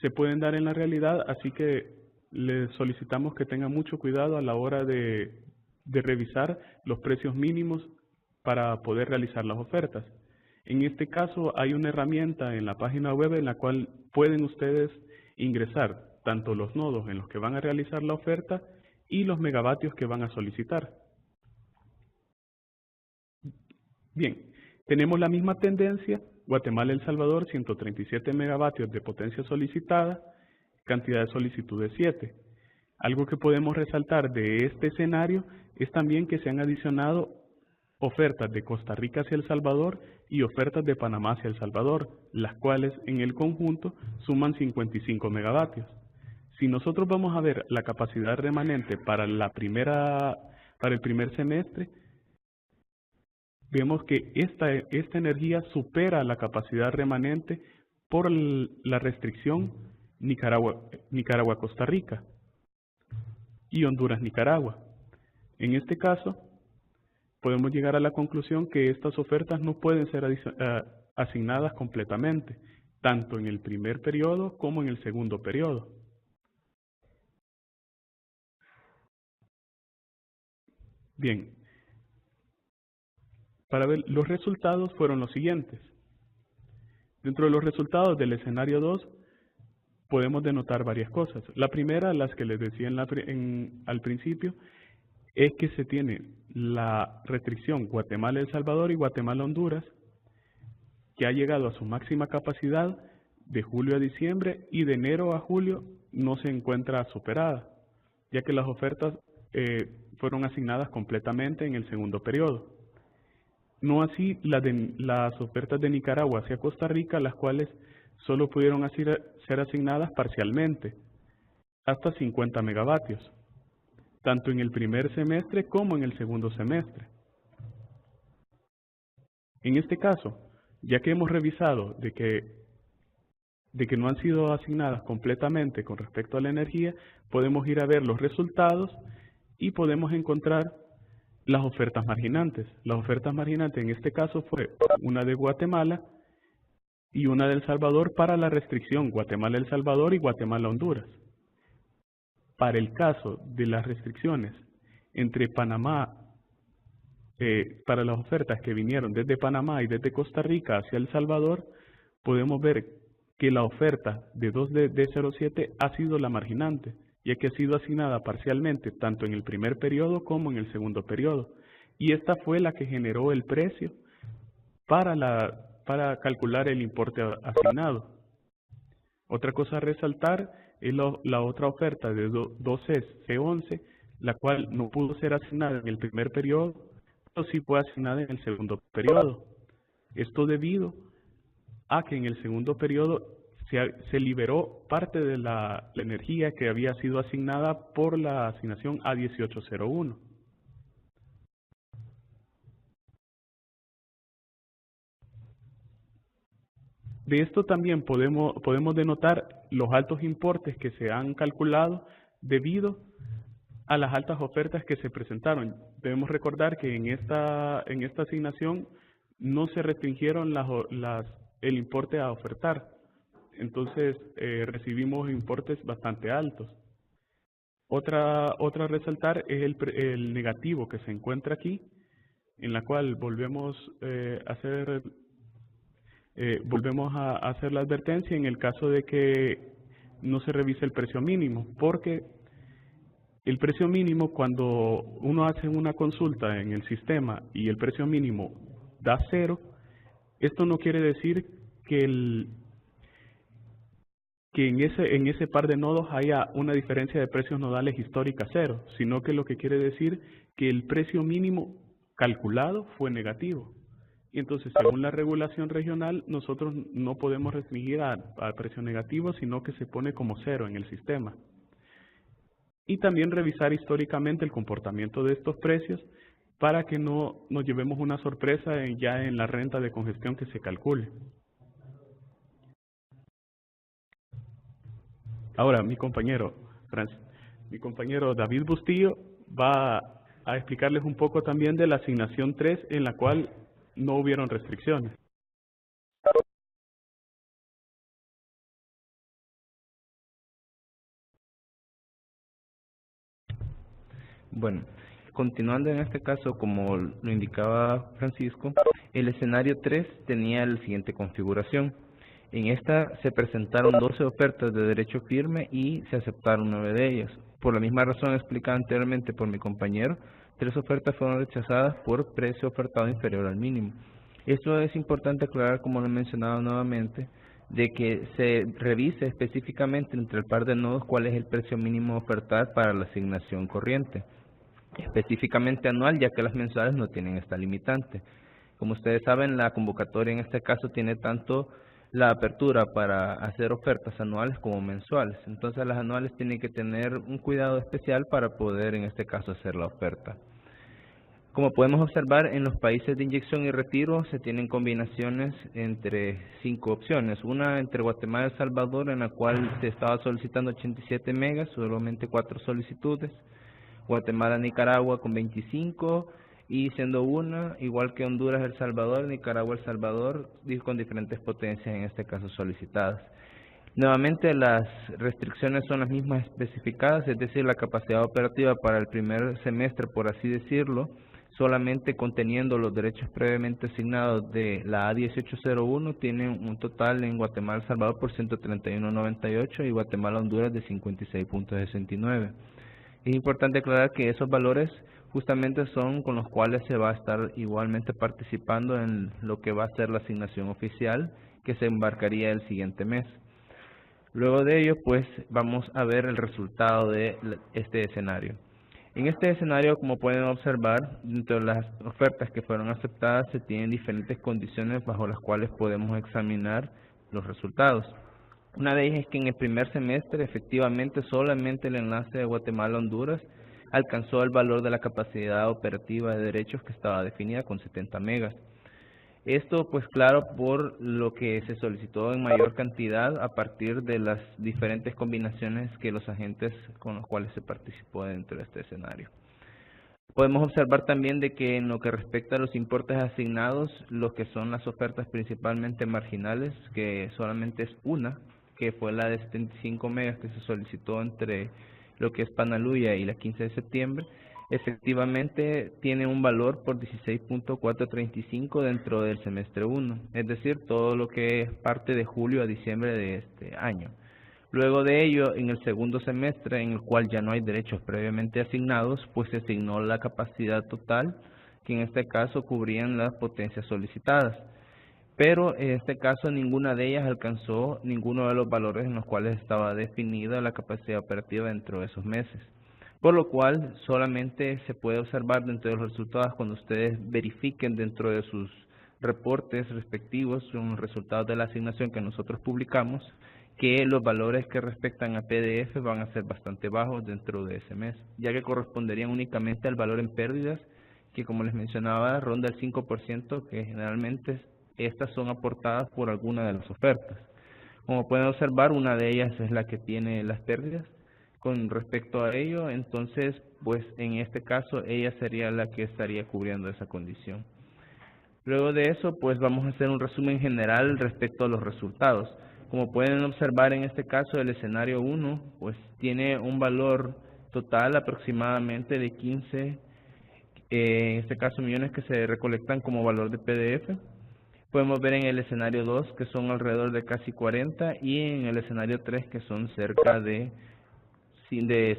se pueden dar en la realidad, así que les solicitamos que tengan mucho cuidado a la hora de revisar los precios mínimos para poder realizar las ofertas. En este caso hay una herramienta en la página web en la cual pueden ustedes ingresar tanto los nodos en los que van a realizar la oferta y los megavatios que van a solicitar. Bien, tenemos la misma tendencia, Guatemala, El Salvador, 137 megavatios de potencia solicitada, cantidad de solicitudes 7. Algo que podemos resaltar de este escenario es también que se han adicionado ofertas de Costa Rica hacia El Salvador y ofertas de Panamá hacia El Salvador, las cuales en el conjunto suman 55 megavatios. Si nosotros vamos a ver la capacidad remanente para el primer semestre, vemos que esta energía supera la capacidad remanente por la restricción Nicaragua-Costa Rica y Honduras-Nicaragua. En este caso, podemos llegar a la conclusión que estas ofertas no pueden ser asignadas completamente, tanto en el primer periodo como en el segundo periodo. Bien, para ver los resultados fueron los siguientes. Dentro de los resultados del escenario 2 podemos denotar varias cosas. La primera, las que les decía al principio, es que se tiene la restricción Guatemala-El Salvador y Guatemala-Honduras, que ha llegado a su máxima capacidad de julio a diciembre y de enero a julio no se encuentra superada, ya que las ofertas fueron asignadas completamente en el segundo periodo. No así las ofertas de Nicaragua hacia Costa Rica, las cuales solo pudieron ser asignadas parcialmente, hasta 50 megavatios. Tanto en el primer semestre como en el segundo semestre. En este caso, ya que hemos revisado de que no han sido asignadas completamente con respecto a la energía, podemos ir a ver los resultados y podemos encontrar las ofertas marginantes. Las ofertas marginantes en este caso fue una de Guatemala y una de El Salvador para la restricción Guatemala-El Salvador y Guatemala-Honduras. Para el caso de las restricciones entre Panamá, para las ofertas que vinieron desde Panamá y desde Costa Rica hacia El Salvador, podemos ver que la oferta de 2D07 ha sido la marginante, ya que ha sido asignada parcialmente tanto en el primer periodo como en el segundo periodo. Y esta fue la que generó el precio para calcular el importe asignado. Otra cosa a resaltar es la otra oferta de 2C11, la cual no pudo ser asignada en el primer periodo, pero sí fue asignada en el segundo periodo. Esto debido a que en el segundo periodo se liberó parte de la energía que había sido asignada por la asignación A1801. De esto también podemos denotar los altos importes que se han calculado debido a las altas ofertas que se presentaron. Debemos recordar que en esta asignación no se restringieron el importe a ofertar. Entonces recibimos importes bastante altos. Otra a resaltar es el negativo que se encuentra aquí, en la cual volvemos a hacer la advertencia en el caso de que no se revise el precio mínimo, porque el precio mínimo, cuando uno hace una consulta en el sistema y el precio mínimo da 0, esto no quiere decir que en ese par de nodos haya una diferencia de precios nodales histórica 0, sino que lo que quiere decir que el precio mínimo calculado fue negativo. Y entonces, según la regulación regional, nosotros no podemos restringir al precio negativo, sino que se pone como 0 en el sistema. Y también revisar históricamente el comportamiento de estos precios para que no nos llevemos una sorpresa ya en la renta de congestión que se calcule. Ahora, mi compañero David Bustillo va a explicarles un poco también de la asignación 3, en la cual no hubieron restricciones. Bueno, continuando en este caso, como lo indicaba Francisco, el escenario 3 tenía la siguiente configuración. En esta se presentaron 12 ofertas de derecho firme y se aceptaron 9 de ellas. Por la misma razón explicada anteriormente por mi compañero, 3 ofertas fueron rechazadas por precio ofertado inferior al mínimo. Esto es importante aclarar, como lo he mencionado nuevamente, de que se revise específicamente entre el par de nodos cuál es el precio mínimo a ofertar para la asignación corriente, específicamente anual, ya que las mensuales no tienen esta limitante. Como ustedes saben, la convocatoria en este caso tiene tanto la apertura para hacer ofertas anuales como mensuales. Entonces las anuales tienen que tener un cuidado especial para poder en este caso hacer la oferta. Como podemos observar, en los países de inyección y retiro se tienen combinaciones entre 5 opciones. Una entre Guatemala y El Salvador, en la cual se estaba solicitando 87 megas, solamente 4 solicitudes. Guatemala, Nicaragua con 25, y siendo una, igual que Honduras, El Salvador, Nicaragua, El Salvador, con diferentes potencias en este caso solicitadas. Nuevamente las restricciones son las mismas especificadas, es decir, la capacidad operativa para el primer semestre, por así decirlo, solamente conteniendo los derechos previamente asignados de la A1801, tienen un total en Guatemala, El Salvador por 131.98 y Guatemala, Honduras de 56.69. Es importante aclarar que esos valores justamente son con los cuales se va a estar igualmente participando en lo que va a ser la asignación oficial, que se embarcaría el siguiente mes. Luego de ello, pues, vamos a ver el resultado de este escenario. En este escenario, como pueden observar, dentro de las ofertas que fueron aceptadas, se tienen diferentes condiciones bajo las cuales podemos examinar los resultados. Una de ellas es que en el primer semestre, efectivamente, solamente el enlace de Guatemala-Honduras alcanzó el valor de la capacidad operativa de derechos que estaba definida con 70 megas. Esto, pues claro, por lo que se solicitó en mayor cantidad a partir de las diferentes combinaciones que los agentes con los cuales se participó dentro de este escenario. Podemos observar también de que en lo que respecta a los importes asignados, los que son las ofertas principalmente marginales, que solamente es una, que fue la de 75 megas que se solicitó entre lo que es Panaluya y la 15 de septiembre, efectivamente tiene un valor por 16.435 dentro del semestre 1, es decir, todo lo que es parte de julio a diciembre de este año. Luego de ello, en el segundo semestre, en el cual ya no hay derechos previamente asignados, pues se asignó la capacidad total, que en este caso cubrían las potencias solicitadas. Pero en este caso ninguna de ellas alcanzó ninguno de los valores en los cuales estaba definida la capacidad operativa dentro de esos meses. Por lo cual solamente se puede observar dentro de los resultados cuando ustedes verifiquen dentro de sus reportes respectivos, son los resultados de la asignación que nosotros publicamos, que los valores que respectan a PDF van a ser bastante bajos dentro de ese mes, ya que corresponderían únicamente al valor en pérdidas, que como les mencionaba ronda el 5%, que generalmente estas son aportadas por alguna de las ofertas. Como pueden observar, una de ellas es la que tiene las pérdidas. Con respecto a ello, entonces, pues en este caso ella sería la que estaría cubriendo esa condición. Luego de eso, pues vamos a hacer un resumen general respecto a los resultados. Como pueden observar en este caso, el escenario 1, pues tiene un valor total aproximadamente de 15, en este caso millones que se recolectan como valor de PDF. Podemos ver en el escenario 2 que son alrededor de casi 40 y en el escenario 3 que son cerca de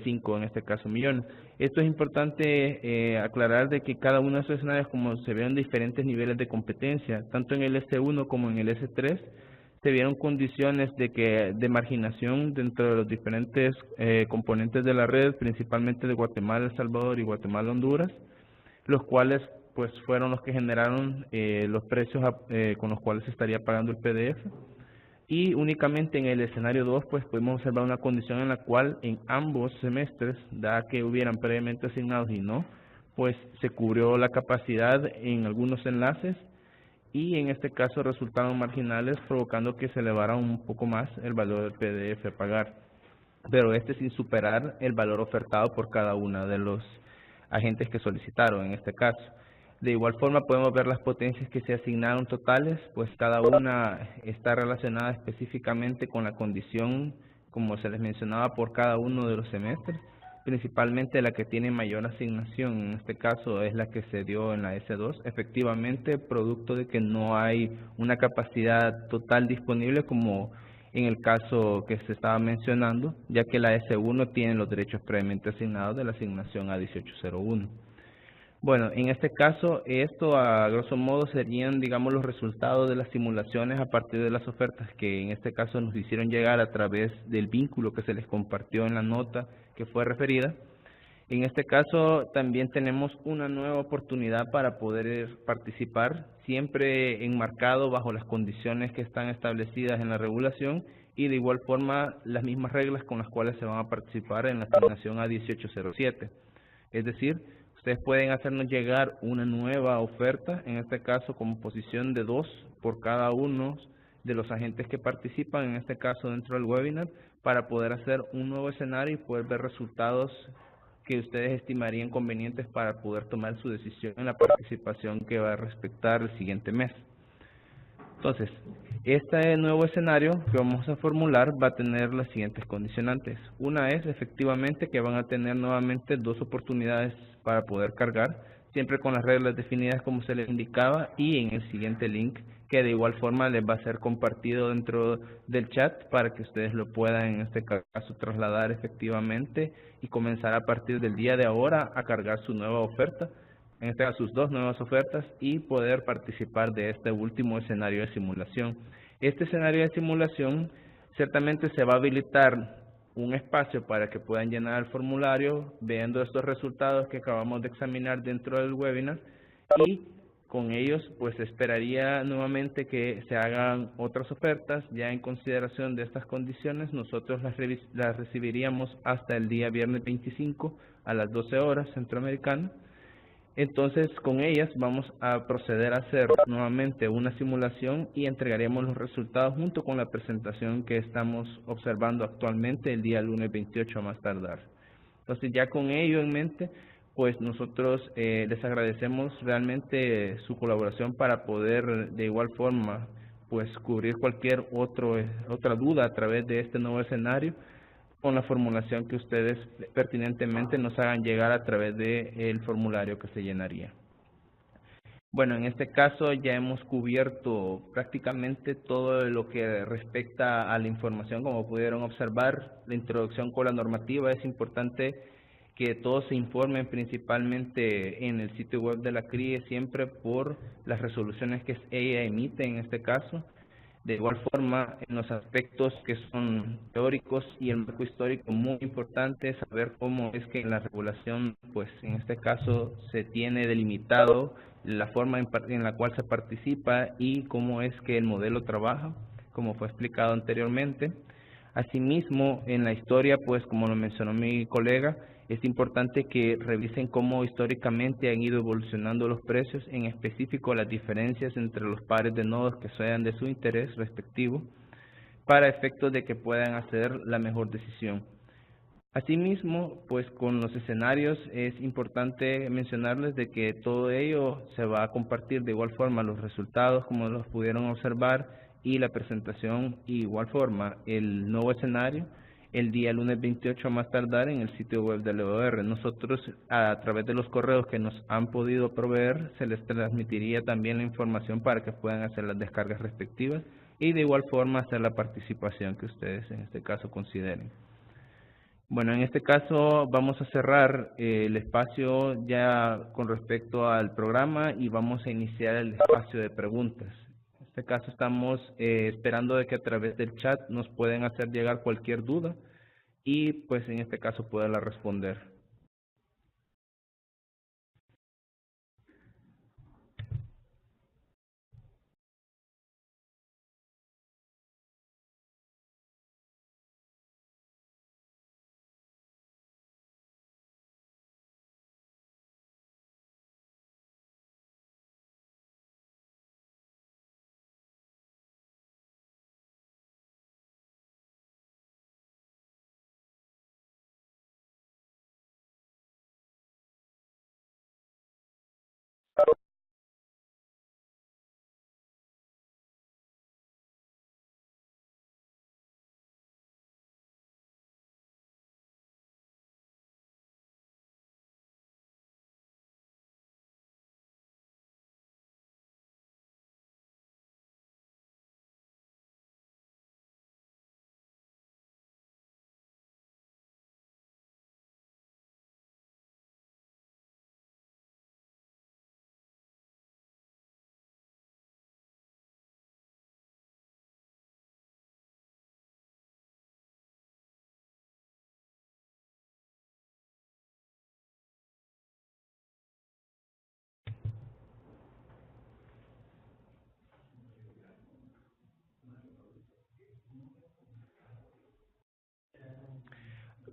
5, en este caso millones. Esto es importante aclarar de que cada uno de esos escenarios, como se vieron diferentes niveles de competencia, tanto en el S1 como en el S3, se vieron condiciones de marginación dentro de los diferentes componentes de la red, principalmente de Guatemala, El Salvador y Guatemala, Honduras, los cuales pues fueron los que generaron los precios con los cuales se estaría pagando el PDF. Y únicamente en el escenario 2 pues podemos observar una condición en la cual en ambos semestres, dada que hubieran previamente asignados y no, pues se cubrió la capacidad en algunos enlaces y en este caso resultaron marginales, provocando que se elevara un poco más el valor del PDF a pagar, pero sin superar el valor ofertado por cada uno de los agentes que solicitaron en este caso. De igual forma podemos ver las potencias que se asignaron totales, pues cada una está relacionada específicamente con la condición, como se les mencionaba, por cada uno de los semestres. Principalmente la que tiene mayor asignación, en este caso es la que se dio en la S2, efectivamente producto de que no hay una capacidad total disponible como en el caso que se estaba mencionando, ya que la S1 tiene los derechos previamente asignados de la asignación A1801. Bueno, en este caso, esto a grosso modo serían, digamos, los resultados de las simulaciones a partir de las ofertas que en este caso nos hicieron llegar a través del vínculo que se les compartió en la nota que fue referida. En este caso, también tenemos una nueva oportunidad para poder participar, siempre enmarcado bajo las condiciones que están establecidas en la regulación y de igual forma las mismas reglas con las cuales se van a participar en la asignación A1807. Es decir, ustedes pueden hacernos llegar una nueva oferta, en este caso como posición de 2 por cada uno de los agentes que participan, en este caso dentro del webinar, para poder hacer un nuevo escenario y poder ver resultados que ustedes estimarían convenientes para poder tomar su decisión en la participación que va a respectar el siguiente mes. Entonces, este nuevo escenario que vamos a formular va a tener las siguientes condicionantes. Una es efectivamente que van a tener nuevamente 2 oportunidades para poder cargar, siempre con las reglas definidas como se les indicaba y en el siguiente link que de igual forma les va a ser compartido dentro del chat para que ustedes lo puedan en este caso trasladar efectivamente y comenzar a partir del día de ahora a cargar su nueva oferta, en este caso sus 2 nuevas ofertas y poder participar de este último escenario de simulación. Este escenario de simulación ciertamente se va a habilitar un espacio para que puedan llenar el formulario viendo estos resultados que acabamos de examinar dentro del webinar y con ellos pues esperaría nuevamente que se hagan otras ofertas ya en consideración de estas condiciones. Nosotros las recibiríamos hasta el día viernes 25 a las 12 horas centroamericana. Entonces con ellas vamos a proceder a hacer nuevamente una simulación y entregaremos los resultados junto con la presentación que estamos observando actualmente el día lunes 28 a más tardar. Entonces ya con ello en mente pues nosotros les agradecemos realmente su colaboración para poder de igual forma pues cubrir cualquier otra duda a través de este nuevo escenario con la formulación que ustedes pertinentemente nos hagan llegar a través del formulario que se llenaría. Bueno, en este caso ya hemos cubierto prácticamente todo lo que respecta a la información. Como pudieron observar, la introducción con la normativa. Es importante que todos se informen principalmente en el sitio web de la CRIE siempre por las resoluciones que ella emite en este caso. De igual forma, en los aspectos que son teóricos y el marco histórico, muy importante saber cómo es que en la regulación, pues en este caso, se tiene delimitado la forma en la cual se participa y cómo es que el modelo trabaja, como fue explicado anteriormente. Asimismo, en la historia, pues como lo mencionó mi colega, es importante que revisen cómo históricamente han ido evolucionando los precios, en específico las diferencias entre los pares de nodos que sean de su interés respectivo, para efectos de que puedan hacer la mejor decisión. Asimismo, pues con los escenarios es importante mencionarles de que todo ello se va a compartir de igual forma los resultados como los pudieron observar y la presentación igual forma el nuevo escenario el día lunes 28 a más tardar en el sitio web del EOR. Nosotros a través de los correos que nos han podido proveer se les transmitiría también la información para que puedan hacer las descargas respectivas y de igual forma hacer la participación que ustedes en este caso consideren. Bueno, en este caso vamos a cerrar el espacio ya con respecto al programa y vamos a iniciar el espacio de preguntas. En este caso estamos esperando de que a través del chat nos pueden hacer llegar cualquier duda y pues en este caso poderla responder.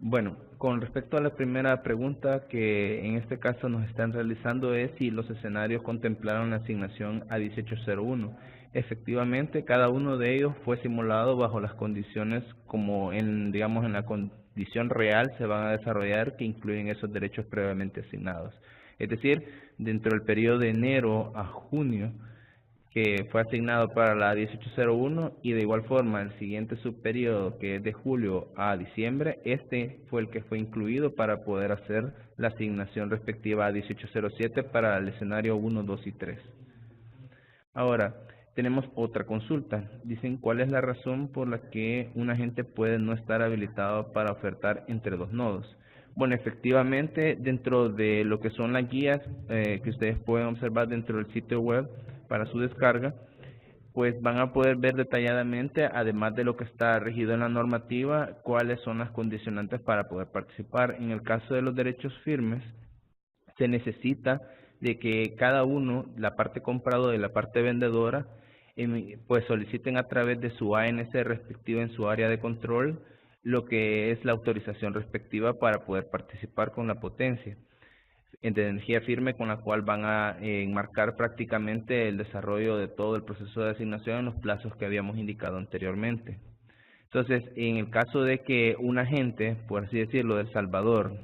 Bueno, con respecto a la primera pregunta que en este caso nos están realizando es si los escenarios contemplaron la asignación a 1801. Efectivamente, cada uno de ellos fue simulado bajo las condiciones como digamos, en la condición real se van a desarrollar que incluyen esos derechos previamente asignados. Es decir, dentro del periodo de enero a junio, que fue asignado para la 1801 y de igual forma el siguiente subperiodo que es de julio a diciembre, este fue el que fue incluido para poder hacer la asignación respectiva a 1807 para el escenario 1, 2 y 3. Ahora, tenemos otra consulta. Dicen cuál es la razón por la que un agente puede no estar habilitado para ofertar entre dos nodos. Bueno, efectivamente, dentro de lo que son las guías que ustedes pueden observar dentro del sitio web para su descarga, pues van a poder ver detalladamente, además de lo que está regido en la normativa, cuáles son las condicionantes para poder participar. En el caso de los derechos firmes, se necesita de que cada uno, la parte compradora y la parte vendedora, pues soliciten a través de su ANC respectiva en su área de control lo que es la autorización respectiva para poder participar con la potencia de energía firme con la cual van a enmarcar prácticamente el desarrollo de todo el proceso de asignación en los plazos que habíamos indicado anteriormente. Entonces, en el caso de que un agente, por así decirlo, de El Salvador,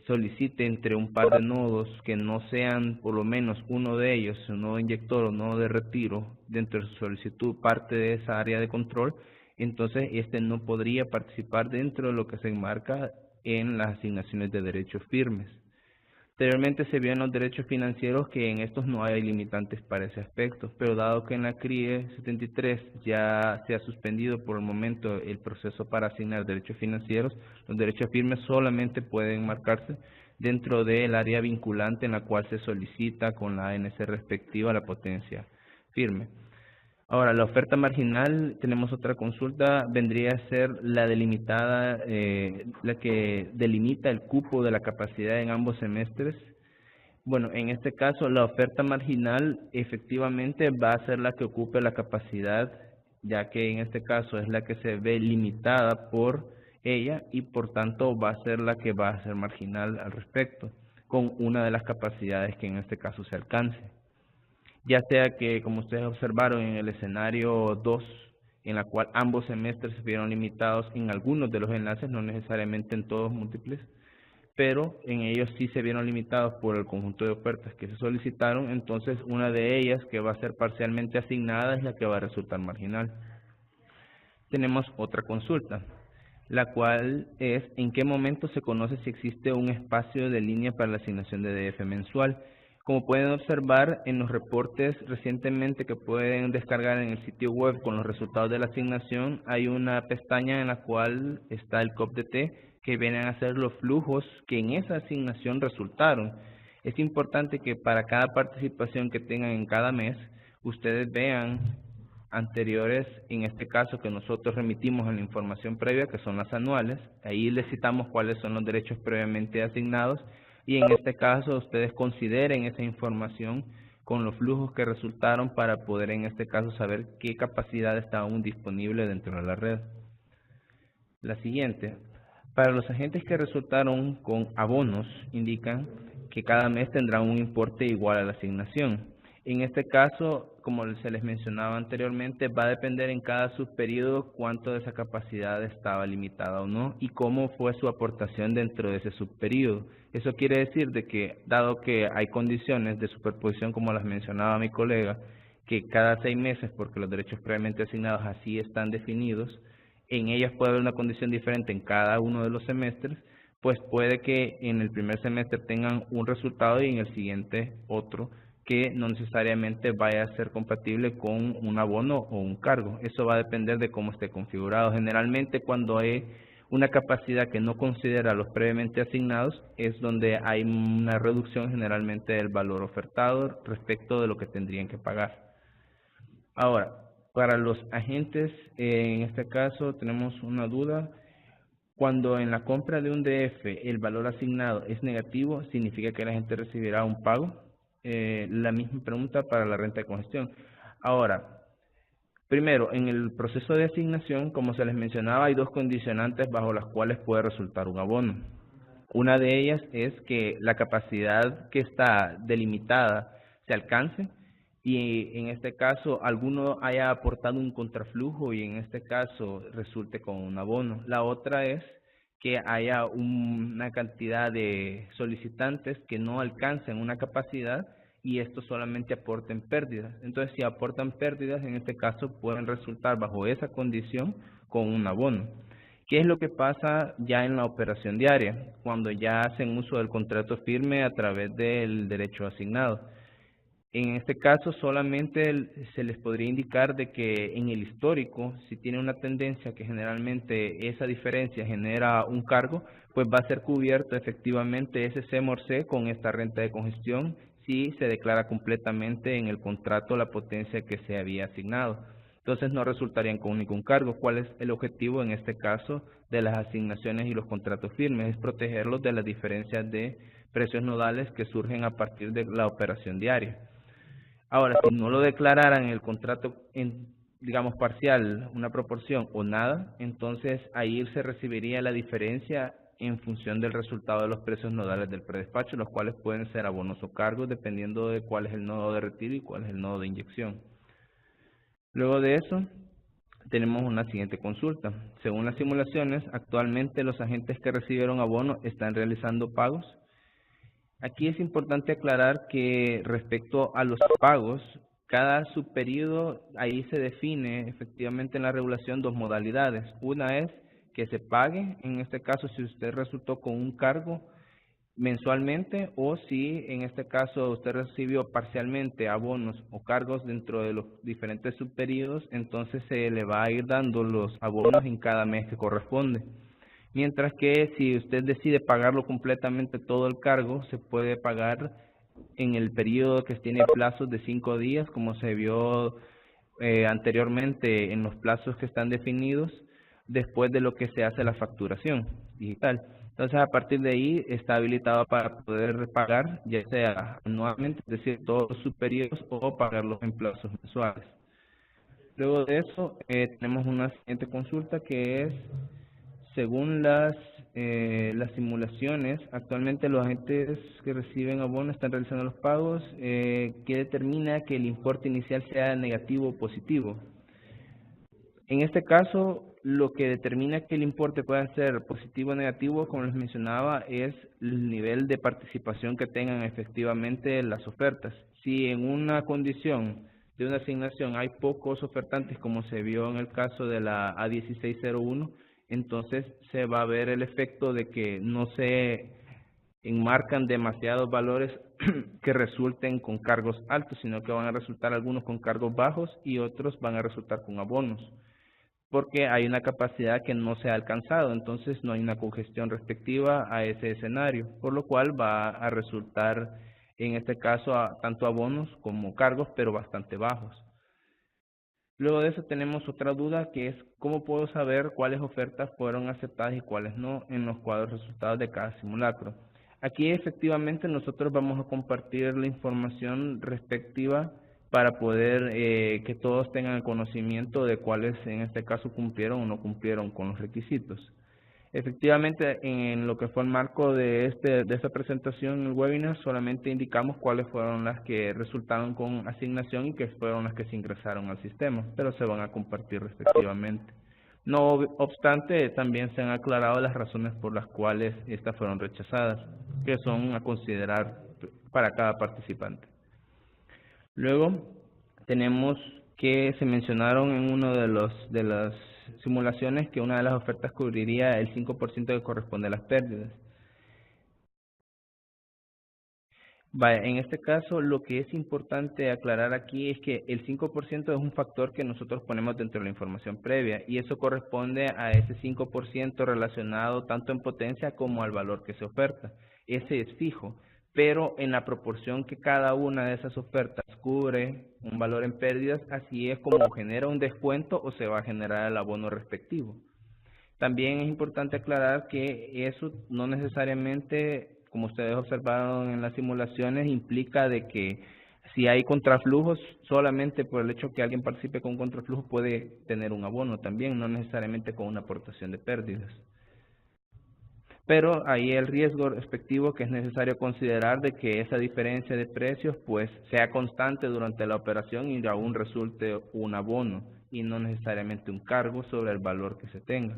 solicite entre un par de nodos que no sean por lo menos uno de ellos, un nodo inyector o nodo de retiro, dentro de su solicitud parte de esa área de control, entonces este no podría participar dentro de lo que se enmarca en las asignaciones de derechos firmes. Anteriormente se vio en los derechos financieros que en estos no hay limitantes para ese aspecto, pero dado que en la CRIE 73 ya se ha suspendido por el momento el proceso para asignar derechos financieros, los derechos firmes solamente pueden marcarse dentro del área vinculante en la cual se solicita con la ANC respectiva la potencia firme. Ahora, la oferta marginal, tenemos otra consulta, vendría a ser la delimitada, la que delimita el cupo de la capacidad en ambos semestres. Bueno, en este caso, la oferta marginal efectivamente va a ser la que ocupe la capacidad, ya que en este caso es la que se ve limitada por ella y por tanto va a ser la que va a ser marginal al respecto, con una de las capacidades que en este caso se alcance. Ya sea que, como ustedes observaron en el escenario 2, en la cual ambos semestres se vieron limitados en algunos de los enlaces, no necesariamente en todos múltiples, pero en ellos sí se vieron limitados por el conjunto de ofertas que se solicitaron, entonces una de ellas que va a ser parcialmente asignada es la que va a resultar marginal. Tenemos otra consulta, la cual es en qué momento se conoce si existe un espacio de línea para la asignación de DF mensual. Como pueden observar en los reportes recientemente que pueden descargar en el sitio web con los resultados de la asignación, hay una pestaña en la cual está el COPDT que vienen a ser los flujos que en esa asignación resultaron. Es importante que para cada participación que tengan en cada mes, ustedes vean anteriores, en este caso que nosotros remitimos en la información previa, que son las anuales. Ahí les citamos cuáles son los derechos previamente asignados y en este caso ustedes consideren esa información con los flujos que resultaron para poder en este caso saber qué capacidad está aún disponible dentro de la red. La siguiente, para los agentes que resultaron con abonos, indican que cada mes tendrán un importe igual a la asignación. En este caso, como se les mencionaba anteriormente, va a depender en cada subperiodo cuánto de esa capacidad estaba limitada o no y cómo fue su aportación dentro de ese subperiodo. Eso quiere decir de que, dado que hay condiciones de superposición, como las mencionaba mi colega, que cada 6 meses, porque los derechos previamente asignados así están definidos, en ellas puede haber una condición diferente en cada uno de los semestres, pues puede que en el primer semestre tengan un resultado y en el siguiente otro, que no necesariamente vaya a ser compatible con un abono o un cargo. Eso va a depender de cómo esté configurado. Generalmente cuando hay una capacidad que no considera los previamente asignados es donde hay una reducción generalmente del valor ofertado respecto de lo que tendrían que pagar. Ahora, para los agentes, en este caso tenemos una duda. Cuando en la compra de un DF el valor asignado es negativo, significa que el agente recibirá un pago. La misma pregunta para la renta de congestión. Ahora, primero, en el proceso de asignación, como se les mencionaba, hay dos condicionantes bajo las cuales puede resultar un abono. Una de ellas es que la capacidad que está delimitada se alcance y en este caso alguno haya aportado un contraflujo y en este caso resulte con un abono. La otra es que haya una cantidad de solicitantes que no alcancen una capacidad y estos solamente aporten pérdidas. Entonces, si aportan pérdidas, en este caso pueden resultar bajo esa condición con un abono. ¿Qué es lo que pasa ya en la operación diaria? Cuando ya hacen uso del contrato firme a través del derecho asignado. En este caso solamente se les podría indicar de que en el histórico, si tiene una tendencia que generalmente esa diferencia genera un cargo, pues va a ser cubierto efectivamente ese C more C con esta renta de congestión si se declara completamente en el contrato la potencia que se había asignado. Entonces no resultarían con ningún cargo. ¿Cuál es el objetivo en este caso de las asignaciones y los contratos firmes? Es protegerlos de las diferencias de precios nodales que surgen a partir de la operación diaria. Ahora, si no lo declararan en el contrato, digamos parcial, una proporción o nada, entonces ahí se recibiría la diferencia en función del resultado de los precios nodales del predespacho, los cuales pueden ser abonos o cargos dependiendo de cuál es el nodo de retiro y cuál es el nodo de inyección. Luego de eso, tenemos una siguiente consulta. Según las simulaciones, actualmente los agentes que recibieron abono están realizando pagos. Aquí es importante aclarar que respecto a los pagos, cada subperíodo, ahí se define efectivamente en la regulación dos modalidades. Una es que se pague, en este caso si usted resultó con un cargo mensualmente, o si en este caso usted recibió parcialmente abonos o cargos dentro de los diferentes subperíodos, entonces se le va a ir dando los abonos en cada mes que corresponde. Mientras que si usted decide pagarlo completamente todo el cargo, se puede pagar en el periodo que tiene plazos de 5 días, como se vio anteriormente en los plazos que están definidos, después de lo que se hace la facturación digital. Entonces, a partir de ahí está habilitado para poder pagar, ya sea anualmente, es decir, todos sus periodos, o pagarlos en plazos mensuales. Luego de eso, tenemos una siguiente consulta que es, según las simulaciones, actualmente los agentes que reciben abono están realizando los pagos, que determina que el importe inicial sea negativo o positivo. En este caso, lo que determina que el importe pueda ser positivo o negativo, como les mencionaba, es el nivel de participación que tengan efectivamente las ofertas. Si en una condición de una asignación hay pocos ofertantes, como se vio en el caso de la A1601, entonces se va a ver el efecto de que no se enmarcan demasiados valores que resulten con cargos altos, sino que van a resultar algunos con cargos bajos y otros van a resultar con abonos, porque hay una capacidad que no se ha alcanzado, entonces no hay una congestión respectiva a ese escenario, por lo cual va a resultar en este caso tanto abonos como cargos, pero bastante bajos. Luego de eso tenemos otra duda, que es cómo puedo saber cuáles ofertas fueron aceptadas y cuáles no en los cuadros resultados de cada simulacro. Aquí efectivamente nosotros vamos a compartir la información respectiva para poder que todos tengan el conocimiento de cuáles en este caso cumplieron o no cumplieron con los requisitos. Efectivamente, en lo que fue el marco de esta presentación en el webinar, solamente indicamos cuáles fueron las que resultaron con asignación y que fueron las que se ingresaron al sistema, pero se van a compartir respectivamente. No obstante, también se han aclarado las razones por las cuales estas fueron rechazadas, que son a considerar para cada participante. Luego, tenemos que se mencionaron en uno de las simulaciones que una de las ofertas cubriría el 5% que corresponde a las pérdidas. En este caso, lo que es importante aclarar aquí es que el 5% es un factor que nosotros ponemos dentro de la información previa, y eso corresponde a ese 5% relacionado tanto en potencia como al valor que se oferta. Ese es fijo, pero en la proporción que cada una de esas ofertas cubre un valor en pérdidas, así es como genera un descuento o se va a generar el abono respectivo. También es importante aclarar que eso no necesariamente, como ustedes observaron en las simulaciones, implica de que si hay contraflujos, solamente por el hecho que alguien participe con un contraflujo puede tener un abono también, no necesariamente con una aportación de pérdidas. Pero ahí el riesgo respectivo que es necesario considerar de que esa diferencia de precios pues sea constante durante la operación y aún resulte un abono y no necesariamente un cargo sobre el valor que se tenga.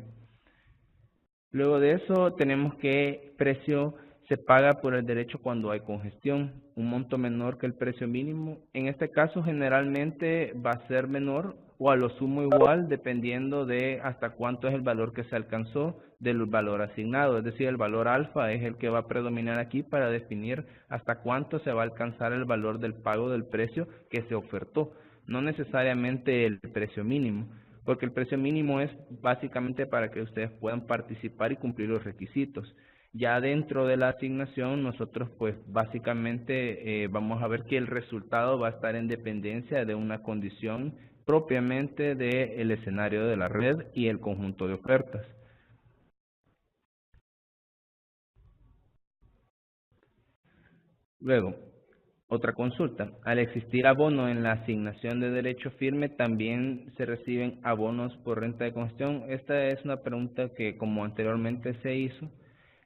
Luego de eso tenemos que precio se paga por el derecho cuando hay congestión, un monto menor que el precio mínimo. En este caso generalmente va a ser menor o a lo sumo igual dependiendo de hasta cuánto es el valor que se alcanzó del valor asignado. Es decir, el valor alfa es el que va a predominar aquí para definir hasta cuánto se va a alcanzar el valor del pago del precio que se ofertó, no necesariamente el precio mínimo, porque el precio mínimo es básicamente para que ustedes puedan participar y cumplir los requisitos. Ya dentro de la asignación nosotros pues básicamente vamos a ver que el resultado va a estar en dependencia de una condición propiamente del escenario de la red y el conjunto de ofertas. Luego, otra consulta. Al existir abono en la asignación de derecho firme, ¿también se reciben abonos por renta de congestión? Esta es una pregunta que, como anteriormente se hizo,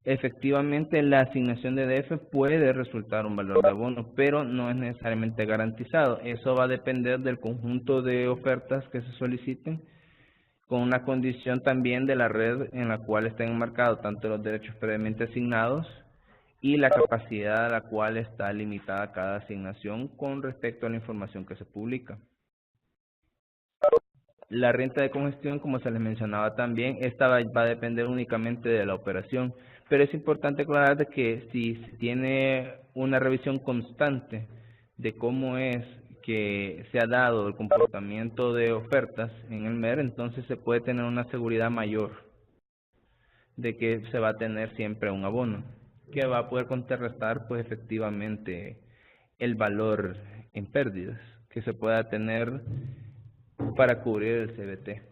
efectivamente la asignación de DF puede resultar un valor de abono, pero no es necesariamente garantizado. Eso va a depender del conjunto de ofertas que se soliciten con una condición también de la red en la cual estén enmarcados tanto los derechos previamente asignados y la capacidad a la cual está limitada cada asignación con respecto a la información que se publica. La renta de congestión, como se les mencionaba también, esta va a depender únicamente de la operación, pero es importante aclarar de que si se tiene una revisión constante de cómo es que se ha dado el comportamiento de ofertas en el MER, entonces se puede tener una seguridad mayor de que se va a tener siempre un abono, que va a poder contrarrestar pues efectivamente el valor en pérdidas que se pueda tener para cubrir el CBT.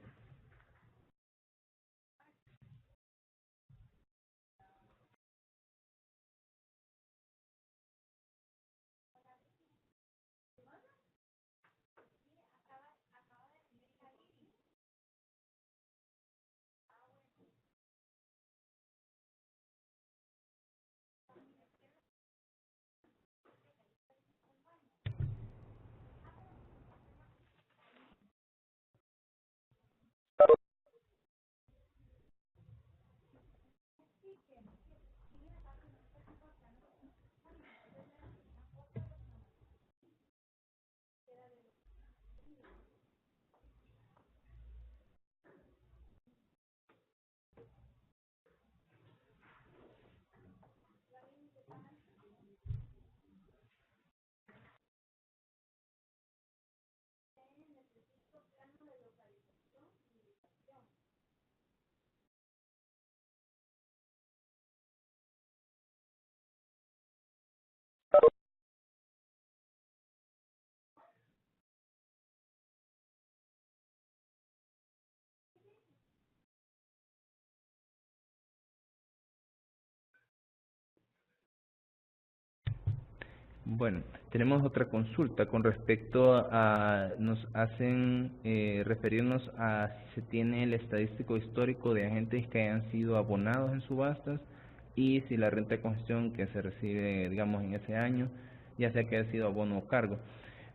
Bueno, tenemos otra consulta con respecto a, nos hacen referirnos a si se tiene el estadístico histórico de agentes que hayan sido abonados en subastas y si la renta de congestión que se recibe, digamos, en ese año, ya sea que haya sido abono o cargo.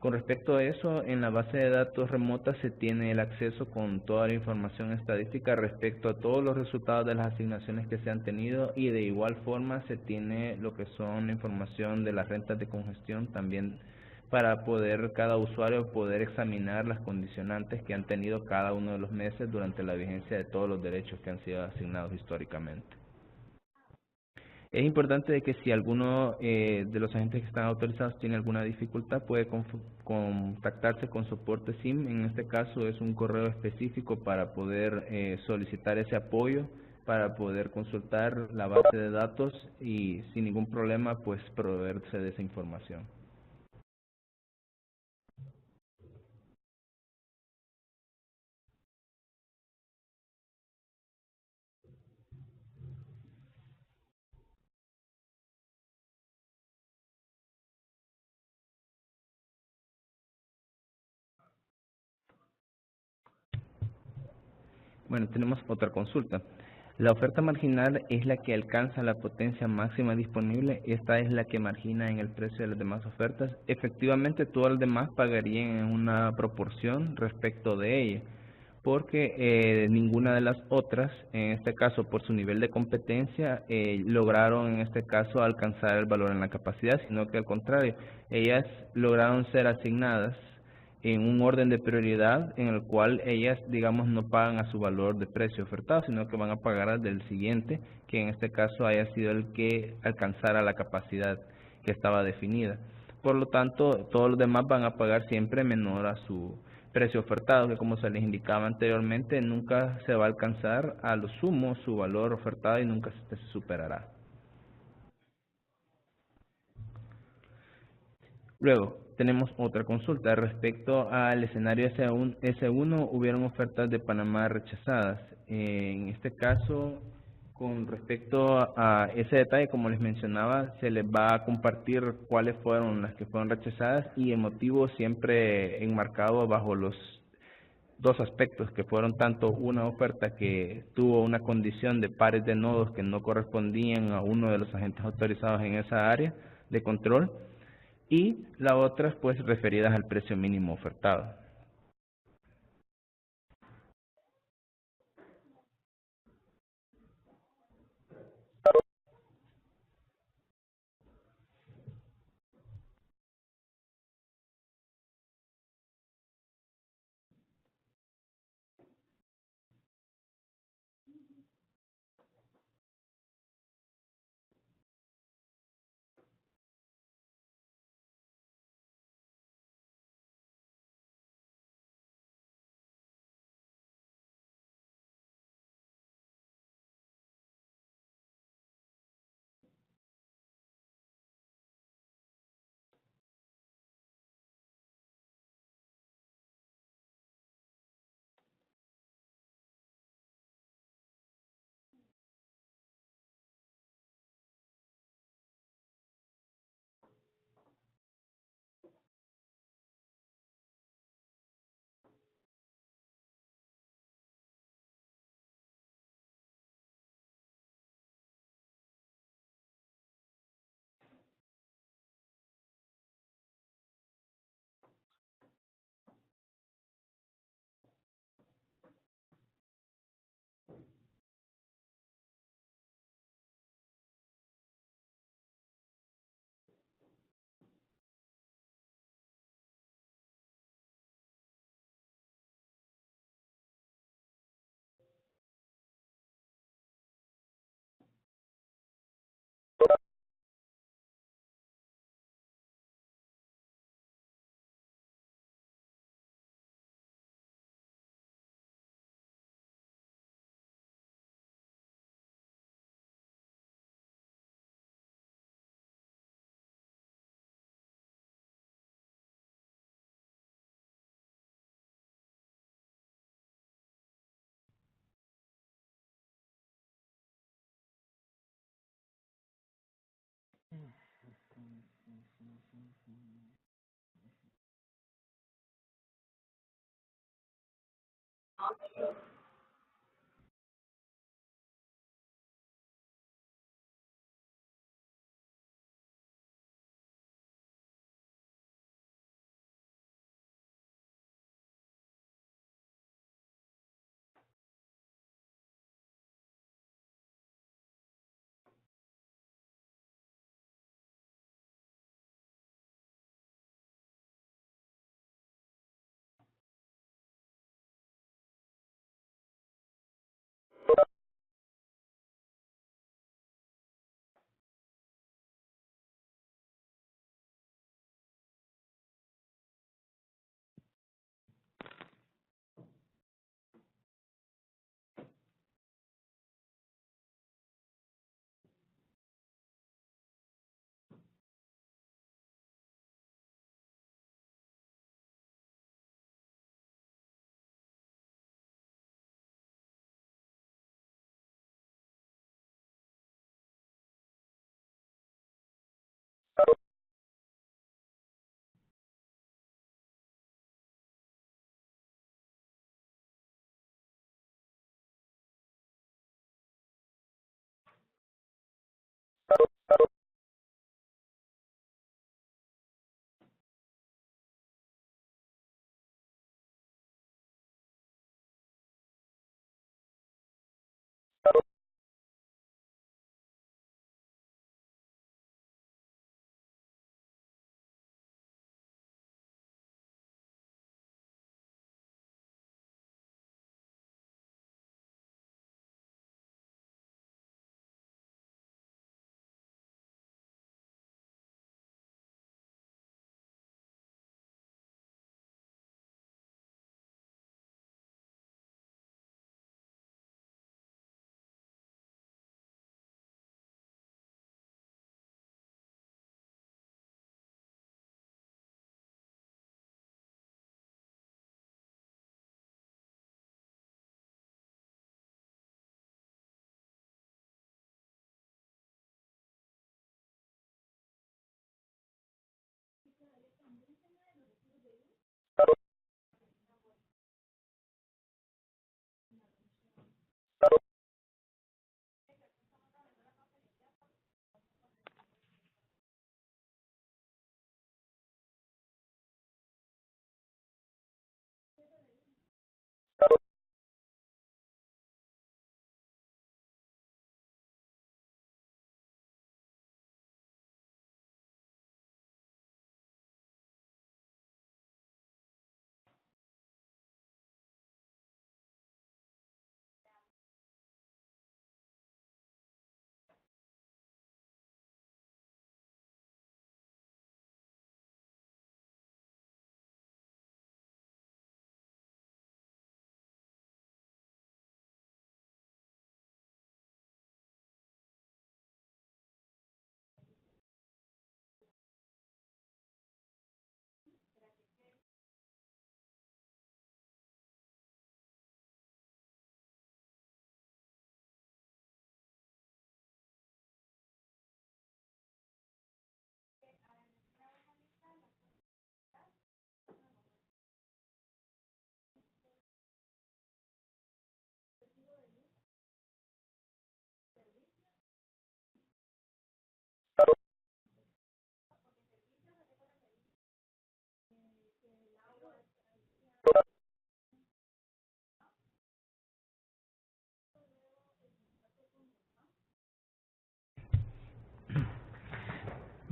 Con respecto a eso, en la base de datos remota se tiene el acceso con toda la información estadística respecto a todos los resultados de las asignaciones que se han tenido y de igual forma se tiene lo que son la información de las rentas de congestión también para poder cada usuario poder examinar las condicionantes que han tenido cada uno de los meses durante la vigencia de todos los derechos que han sido asignados históricamente. Es importante de que si alguno de los agentes que están autorizados tiene alguna dificultad, puede contactarse con soporte SIM. En este caso es un correo específico para poder solicitar ese apoyo, para poder consultar la base de datos y sin ningún problema pues proveerse de esa información. Bueno, tenemos otra consulta. La oferta marginal es la que alcanza la potencia máxima disponible. Esta es la que margina en el precio de las demás ofertas. Efectivamente, todas las demás pagarían en una proporción respecto de ella, porque ninguna de las otras, en este caso por su nivel de competencia, lograron en este caso alcanzar el valor en la capacidad, sino que al contrario, ellas lograron ser asignadas en un orden de prioridad en el cual ellas, digamos, no pagan a su valor de precio ofertado, sino que van a pagar al del siguiente, que en este caso haya sido el que alcanzara la capacidad que estaba definida. Por lo tanto, todos los demás van a pagar siempre menor a su precio ofertado, que como se les indicaba anteriormente, nunca se va a alcanzar a lo sumo su valor ofertado y nunca se superará. Luego, tenemos otra consulta. Respecto al escenario S1, hubieron ofertas de Panamá rechazadas. En este caso, con respecto a ese detalle, como les mencionaba, se les va a compartir cuáles fueron las que fueron rechazadas y el motivo siempre enmarcado bajo los dos aspectos, que fueron tanto una oferta que tuvo una condición de pares de nodos que no correspondían a uno de los agentes autorizados en esa área de control, y las otras pues referidas al precio mínimo ofertado.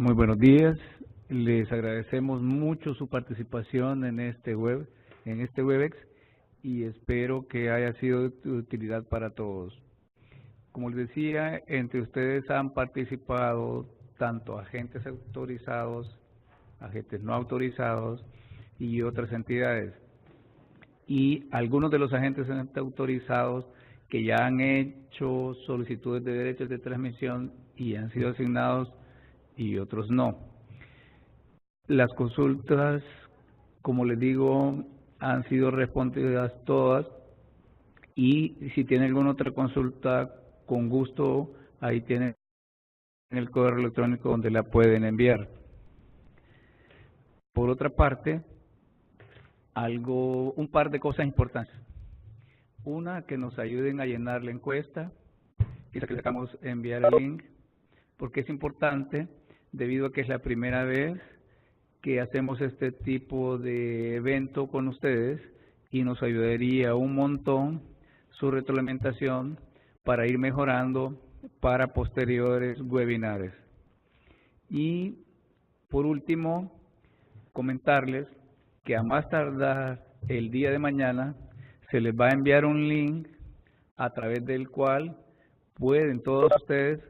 Muy buenos días. Les agradecemos mucho su participación en este Webex, y espero que haya sido de utilidad para todos. Como les decía, entre ustedes han participado tanto agentes autorizados, agentes no autorizados y otras entidades. Y algunos de los agentes autorizados que ya han hecho solicitudes de derechos de transmisión y han sido asignados, y otros no. Las consultas, como les digo, han sido respondidas todas, y si tienen alguna otra consulta, con gusto, ahí tienen el correo electrónico donde la pueden enviar. Por otra parte, un par de cosas importantes. Una, que nos ayuden a llenar la encuesta, quizá que sacamos enviar el link, porque es importante debido a que es la primera vez que hacemos este tipo de evento con ustedes y nos ayudaría un montón su retroalimentación para ir mejorando para posteriores webinares. Y por último, comentarles que a más tardar el día de mañana se les va a enviar un link a través del cual pueden todos ustedes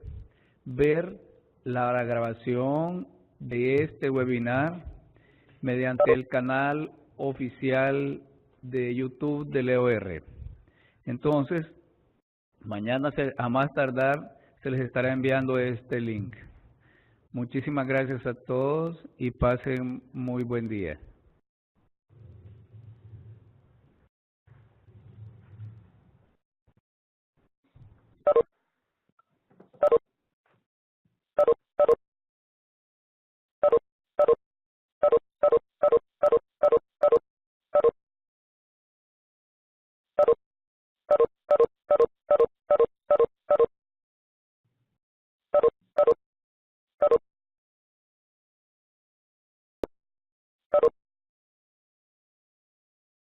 ver la grabación de este webinar mediante el canal oficial de YouTube de LeoR. Entonces, mañana a más tardar se les estará enviando este link. Muchísimas gracias a todos y pasen muy buen día.